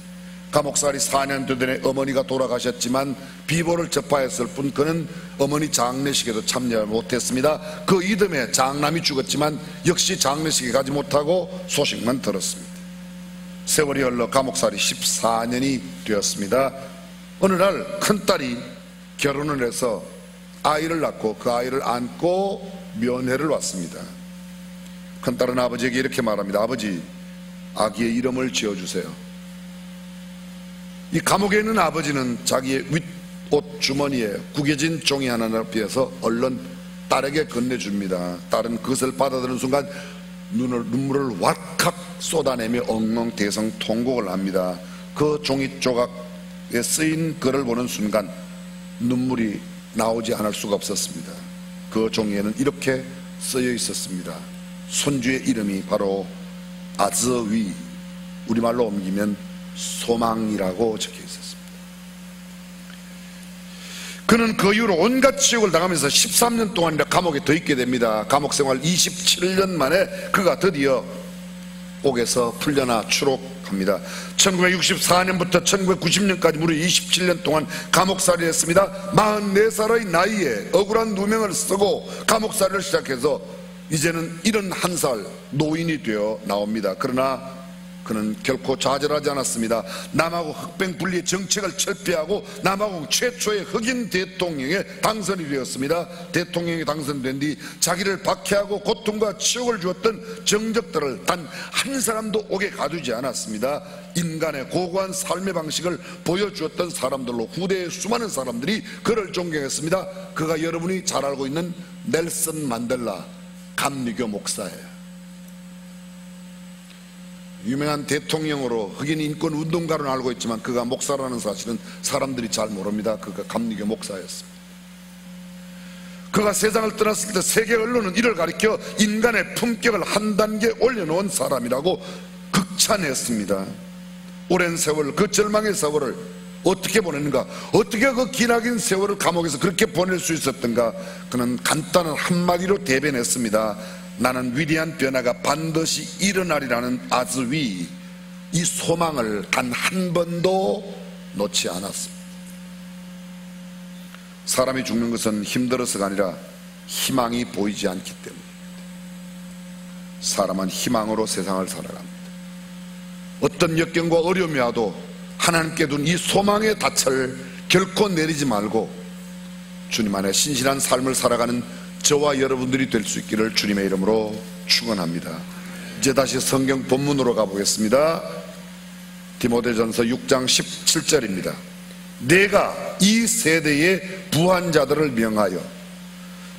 감옥살이 4년 되던 어머니가 돌아가셨지만 비보를 접하였을 뿐 그는 어머니 장례식에도 참여 못했습니다. 그 이듬해 장남이 죽었지만 역시 장례식에 가지 못하고 소식만 들었습니다. 세월이 흘러 감옥살이 14년이 되었습니다. 어느 날 큰딸이 결혼을 해서 아이를 낳고 그 아이를 안고 면회를 왔습니다. 큰딸은 아버지에게 이렇게 말합니다. 아버지, 아기의 이름을 지어주세요. 이 감옥에 있는 아버지는 자기의 윗옷 주머니에 구겨진 종이 하나를 비해서 얼른 딸에게 건네줍니다. 딸은 그것을 받아들은 순간 눈물을 왈칵 쏟아내며 엉엉 대성통곡을 합니다. 그 종이 조각에 쓰인 글을 보는 순간 눈물이 나오지 않을 수가 없었습니다. 그 종이에는 이렇게 쓰여 있었습니다. 손주의 이름이 바로 아즈위, 우리말로 옮기면 소망이라고 적혀 있었습니다. 그는 그 이후로 온갖 치욕을 당하면서 13년 동안이나 감옥에 더 있게 됩니다. 감옥 생활 27년 만에 그가 드디어 옥에서 풀려나 추록합니다. 1964년부터 1990년까지 무려 27년 동안 감옥살이를 했습니다. 44살의 나이에 억울한 누명을 쓰고 감옥살이를 시작해서 이제는 71살 노인이 되어 나옵니다. 그러나 그는 결코 좌절하지 않았습니다. 남아공 흑백 분리의 정책을 철폐하고 남아공 최초의 흑인 대통령에 당선이 되었습니다. 대통령이 당선된 뒤 자기를 박해하고 고통과 치욕을 주었던 정적들을 단 한 사람도 옥에 가두지 않았습니다. 인간의 고고한 삶의 방식을 보여주었던 사람들로 후대의 수많은 사람들이 그를 존경했습니다. 그가 여러분이 잘 알고 있는 넬슨 만델라 감리교 목사예요. 유명한 대통령으로 흑인 인권 운동가로 알고 있지만 그가 목사라는 사실은 사람들이 잘 모릅니다. 그가 감리교 목사였습니다. 그가 세상을 떠났을 때 세계 언론은 이를 가리켜 인간의 품격을 한 단계 올려놓은 사람이라고 극찬했습니다. 오랜 세월, 그 절망의 세월을 어떻게 보냈는가, 어떻게 그 기나긴 세월을 감옥에서 그렇게 보낼 수 있었던가. 그는 간단한 한마디로 대변했습니다. 나는 위대한 변화가 반드시 일어나리라는 아즈위, 이 소망을 단 한 번도 놓지 않았습니다. 사람이 죽는 것은 힘들어서가 아니라 희망이 보이지 않기 때문입니다. 사람은 희망으로 세상을 살아갑니다. 어떤 역경과 어려움이 와도 하나님께 둔 이 소망의 닻을 결코 내리지 말고 주님 안에 신실한 삶을 살아가는 저와 여러분들이 될 수 있기를 주님의 이름으로 축원합니다. 이제 다시 성경 본문으로 가보겠습니다. 디모데전서 6장 17절입니다. 내가 이 세대의 부한 자들을 명하여.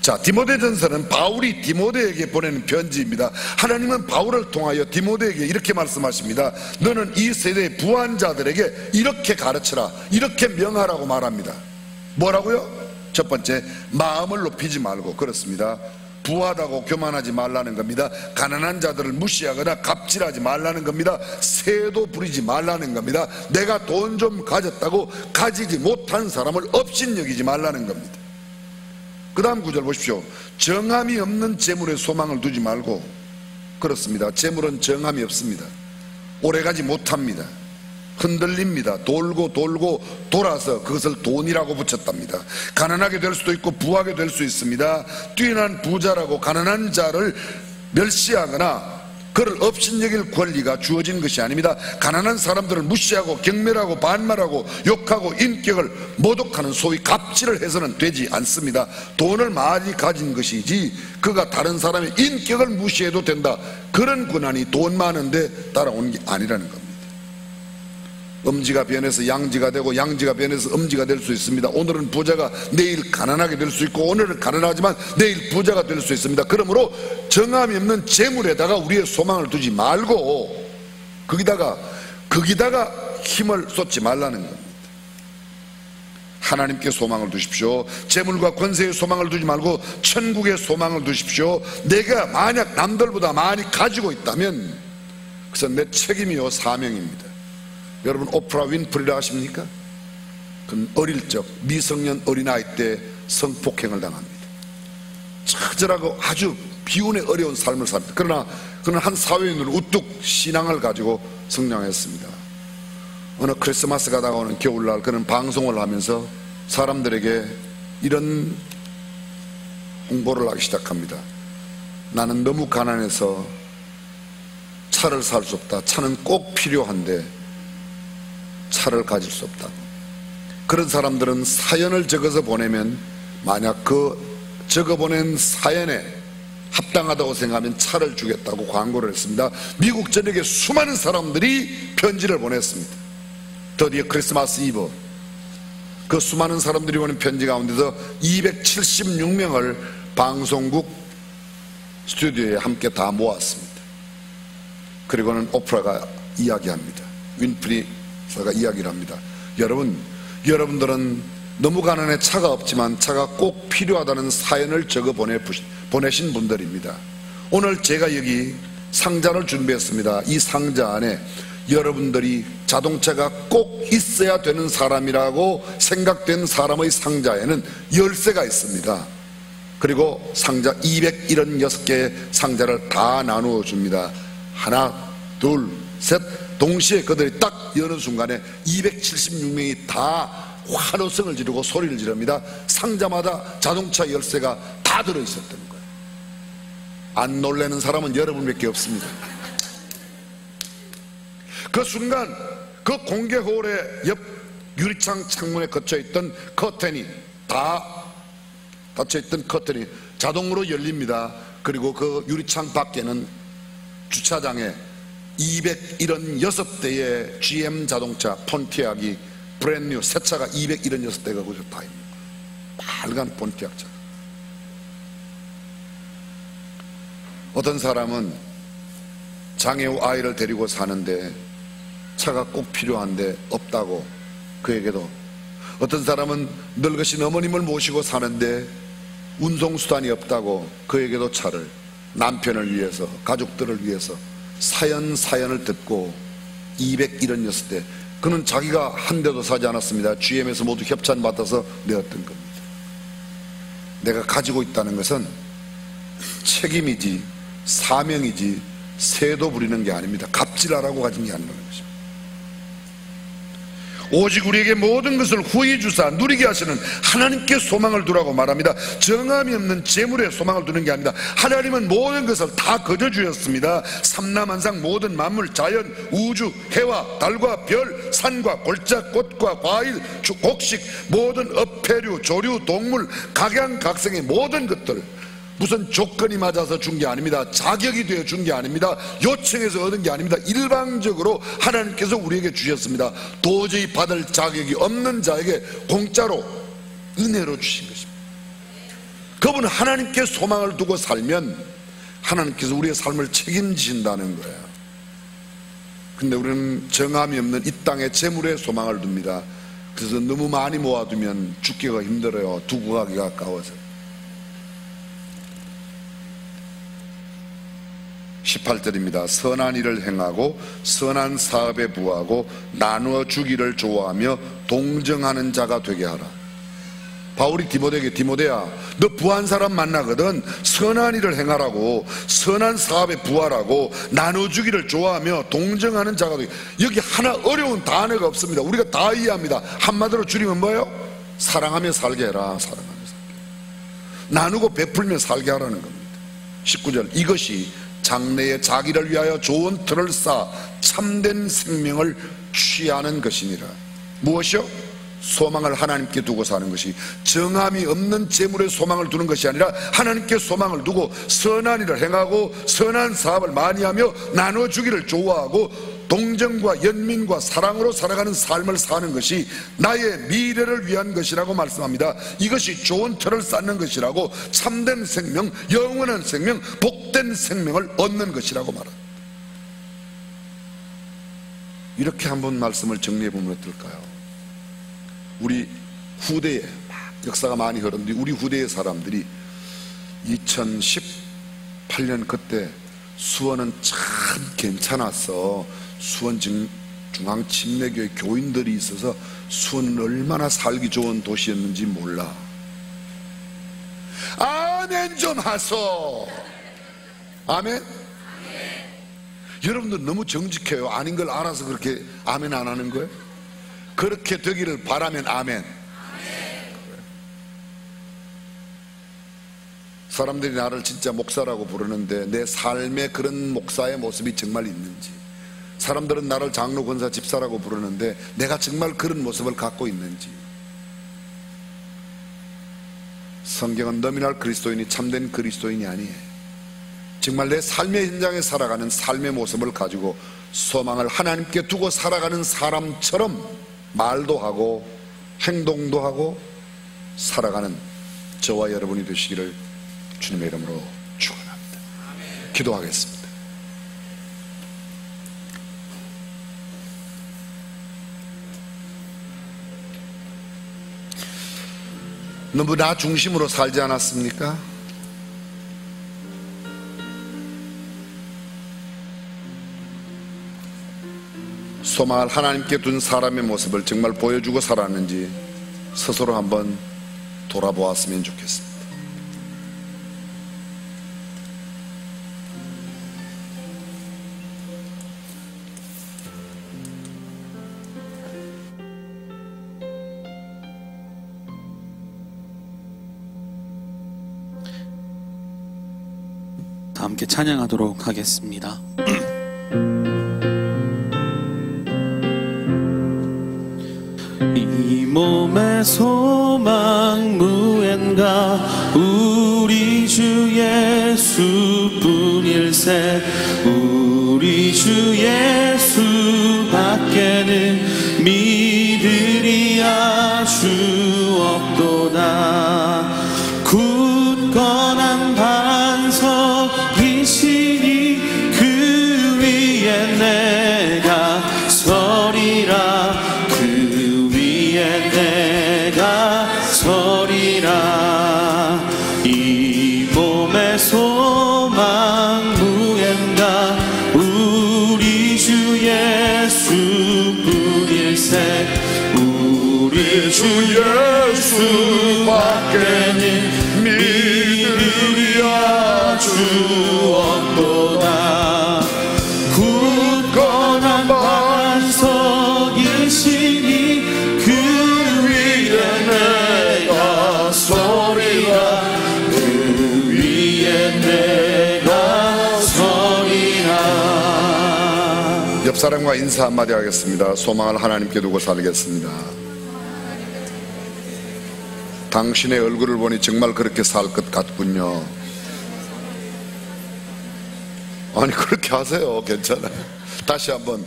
자, 디모데전서는 바울이 디모데에게 보내는 편지입니다. 하나님은 바울을 통하여 디모데에게 이렇게 말씀하십니다. 너는 이 세대의 부한 자들에게 이렇게 가르쳐라, 이렇게 명하라고 말합니다. 뭐라고요? 첫 번째, 마음을 높이지 말고. 그렇습니다. 부하다고 교만하지 말라는 겁니다. 가난한 자들을 무시하거나 갑질하지 말라는 겁니다. 새도 부리지 말라는 겁니다. 내가 돈 좀 가졌다고 가지지 못한 사람을 업신여기지 말라는 겁니다. 그 다음 구절 보십시오. 정함이 없는 재물에 소망을 두지 말고. 그렇습니다. 재물은 정함이 없습니다. 오래가지 못합니다. 흔들립니다. 돌고 돌고 돌아서 그것을 돈이라고 붙였답니다. 가난하게 될 수도 있고 부하게 될 수 있습니다. 뛰어난 부자라고 가난한 자를 멸시하거나 그를 업신여길 권리가 주어진 것이 아닙니다. 가난한 사람들을 무시하고 경멸하고 반말하고 욕하고 인격을 모독하는 소위 갑질을 해서는 되지 않습니다. 돈을 많이 가진 것이지 그가 다른 사람의 인격을 무시해도 된다, 그런 권한이 돈 많은데 따라오는 게 아니라는 겁니다. 엄지가 변해서 양지가 되고 양지가 변해서 엄지가 될 수 있습니다. 오늘은 부자가 내일 가난하게 될 수 있고 오늘은 가난하지만 내일 부자가 될 수 있습니다. 그러므로 정함이 없는 재물에다가 우리의 소망을 두지 말고 거기다가 힘을 쏟지 말라는 겁니다. 하나님께 소망을 두십시오. 재물과 권세의 소망을 두지 말고 천국의 소망을 두십시오. 내가 만약 남들보다 많이 가지고 있다면 그것은 내 책임이요 사명입니다. 여러분 오프라 윈프리를 아십니까? 그는 어릴 적 미성년 어린아이 때 성폭행을 당합니다. 처절하고 아주 비운의 어려운 삶을 삽니다. 그러나 그는 한 사회인으로 우뚝 신앙을 가지고 성장했습니다. 어느 크리스마스가 다가오는 겨울날 그는 방송을 하면서 사람들에게 이런 홍보를 하기 시작합니다. 나는 너무 가난해서 차를 살 수 없다. 차는 꼭 필요한데 차를 가질 수 없다. 그런 사람들은 사연을 적어서 보내면 만약 그 적어보낸 사연에 합당하다고 생각하면 차를 주겠다고 광고를 했습니다. 미국 전역에 수많은 사람들이 편지를 보냈습니다. 드디어 크리스마스 이브 그 수많은 사람들이 보낸 편지 가운데서 276명을 방송국 스튜디오에 함께 다 모았습니다. 그리고는 오프라가 이야기합니다. 윈프리가 이야기를 합니다. 여러분들은 너무 가난해 차가 없지만 차가 꼭 필요하다는 사연을 적어 보내신 분들입니다. 오늘 제가 여기 상자를 준비했습니다. 이 상자 안에 여러분들이 자동차가 꼭 있어야 되는 사람이라고 생각된 사람의 상자에는 열쇠가 있습니다. 그리고 상자 276개의 상자를 다 나누어 줍니다. 하나, 둘, 셋 동시에 그들이 딱 여는 순간에 276명이 다 환호성을 지르고 소리를 지릅니다. 상자마다 자동차 열쇠가 다 들어있었던 거예요. 안 놀라는 사람은 여러분밖에 없습니다. 그 순간 그 공개홀의 옆 유리창 창문에 걷혀있던 커튼이 다 닫혀있던 커튼이 자동으로 열립니다. 그리고 그 유리창 밖에는 주차장에 276대의 GM 자동차 폰티악이 브랜뉴 새 차가 276대가 거기서 다 있는 거예요. 빨간 폰티악 차. 어떤 사람은 장애우 아이를 데리고 사는데 차가 꼭 필요한데 없다고 그에게도, 어떤 사람은 늙으신 어머님을 모시고 사는데 운송수단이 없다고 그에게도 차를, 남편을 위해서, 가족들을 위해서 사연을 듣고 276대, 그는 자기가 한 대도 사지 않았습니다. GM에서 모두 협찬 받아서 내었던 겁니다. 내가 가지고 있다는 것은 책임이지 사명이지 새도 부리는 게 아닙니다. 갑질하라고 가진 게 아니라는 것입니다. 오직 우리에게 모든 것을 후히 주사 누리게 하시는 하나님께 소망을 두라고 말합니다. 정함이 없는 재물에 소망을 두는 게 아닙니다. 하나님은 모든 것을 다 거저 주셨습니다. 삼라만상 모든 만물, 자연, 우주, 해와 달과 별, 산과 골짜, 꽃과 과일, 곡식, 모든 어패류, 조류, 동물, 각양각색의 모든 것들, 무슨 조건이 맞아서 준 게 아닙니다. 자격이 되어 준 게 아닙니다. 요청해서 얻은 게 아닙니다. 일방적으로 하나님께서 우리에게 주셨습니다. 도저히 받을 자격이 없는 자에게 공짜로 은혜로 주신 것입니다. 그분은 하나님께 소망을 두고 살면 하나님께서 우리의 삶을 책임지신다는 거예요. 근데 우리는 정함이 없는 이 땅의 재물에 소망을 둡니다. 그래서 너무 많이 모아두면 죽기가 힘들어요. 두고 가기가 아까워서. 18절입니다. 선한 일을 행하고 선한 사업에 부하고 나누어 주기를 좋아하며 동정하는 자가 되게 하라. 바울이 디모데에게, 디모데야, 너 부한 사람 만나거든 선한 일을 행하라고, 선한 사업에 부하라고, 나눠주기를 좋아하며 동정하는 자가 되게. 여기 하나 어려운 단어가 없습니다. 우리가 다 이해합니다. 한마디로 줄이면 뭐예요? 사랑하며 살게 해라. 사랑하며 살게. 나누고 베풀며 살게 하라는 겁니다. 19절, 이것이 장래에 자기를 위하여 좋은 틀을 쌓아 참된 생명을 취하는 것이니라. 무엇이요? 소망을 하나님께 두고 사는 것이, 정함이 없는 재물에 소망을 두는 것이 아니라 하나님께 소망을 두고 선한 일을 행하고 선한 사업을 많이 하며 나눠주기를 좋아하고 동정과 연민과 사랑으로 살아가는 삶을 사는 것이 나의 미래를 위한 것이라고 말씀합니다. 이것이 좋은 틀을 쌓는 것이라고, 참된 생명, 영원한 생명, 복된 생명을 얻는 것이라고 말합니다. 이렇게 한번 말씀을 정리해 보면 어떨까요? 우리 후대에 역사가 많이 흐른데 우리 후대의 사람들이 2018년 그때 수원은 참 괜찮았어. 수원 중앙침례교회 교인들이 있어서 수원은 얼마나 살기 좋은 도시였는지 몰라. 아멘 좀 하소. 아멘? 여러분들 너무 정직해요. 아닌 걸 알아서 그렇게 아멘 안 하는 거예요? 그렇게 되기를 바라면 아멘. 사람들이 나를 진짜 목사라고 부르는데 내 삶에 그런 목사의 모습이 정말 있는지, 사람들은 나를 장로, 권사, 집사라고 부르는데 내가 정말 그런 모습을 갖고 있는지, 성경은 너미날 그리스도인이 참된 그리스도인이 아니에요. 정말 내 삶의 현장에 살아가는 삶의 모습을 가지고 소망을 하나님께 두고 살아가는 사람처럼 말도 하고 행동도 하고 살아가는 저와 여러분이 되시기를 주님의 이름으로 축원합니다. 기도하겠습니다. 너무 나 중심으로 살지 않았습니까? 소망을 하나님께 둔 사람의 모습을 정말 보여주고 살았는지 스스로 한번 돌아보았으면 좋겠습니다. 다 함께 찬양하도록 하겠습니다. 이 몸의 소망 무엔가 우리 주 예수뿐일세. 우리 주 예수밖에는 믿으리야 주 없도다. 굳건한 반석이시니 그 위에 내가 서리라. 그 위에 내가 서리라. 이 몸의 소망 무엔가 우리 주 예수뿐일세. 우리 주 예수밖에는 믿으리야 주 없도다. 굳건한 반석이시니 그 위에 내가 서리라. 그 위에 내가 서리라. 옆 사람과 인사 한마디 하겠습니다. 소망을 하나님께 두고 살겠습니다. 당신의 얼굴을 보니 정말 그렇게 살 것 같군요. 아니 그렇게 하세요. 괜찮아요. 다시 한번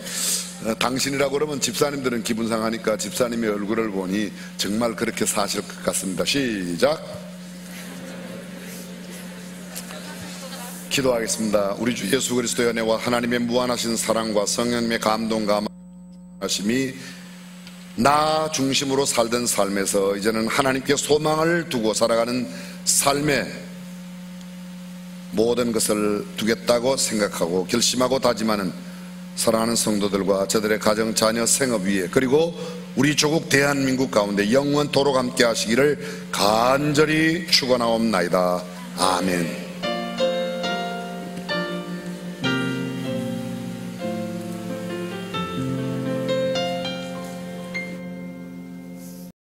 당신이라고 그러면 집사님들은 기분 상하니까 집사님의 얼굴을 보니 정말 그렇게 사실 것 같습니다. 시작. 기도하겠습니다. 우리 주 예수 그리스도의 은혜와 하나님의 무한하신 사랑과 성령님의 감동 감화하심이 나 중심으로 살던 삶에서 이제는 하나님께 소망을 두고 살아가는 삶에 모든 것을 두겠다고 생각하고 결심하고 다짐하는 사랑하는 성도들과 저들의 가정, 자녀, 생업 위에 그리고 우리 조국 대한민국 가운데 영원토록 함께 하시기를 간절히 축원하옵나이다. 아멘.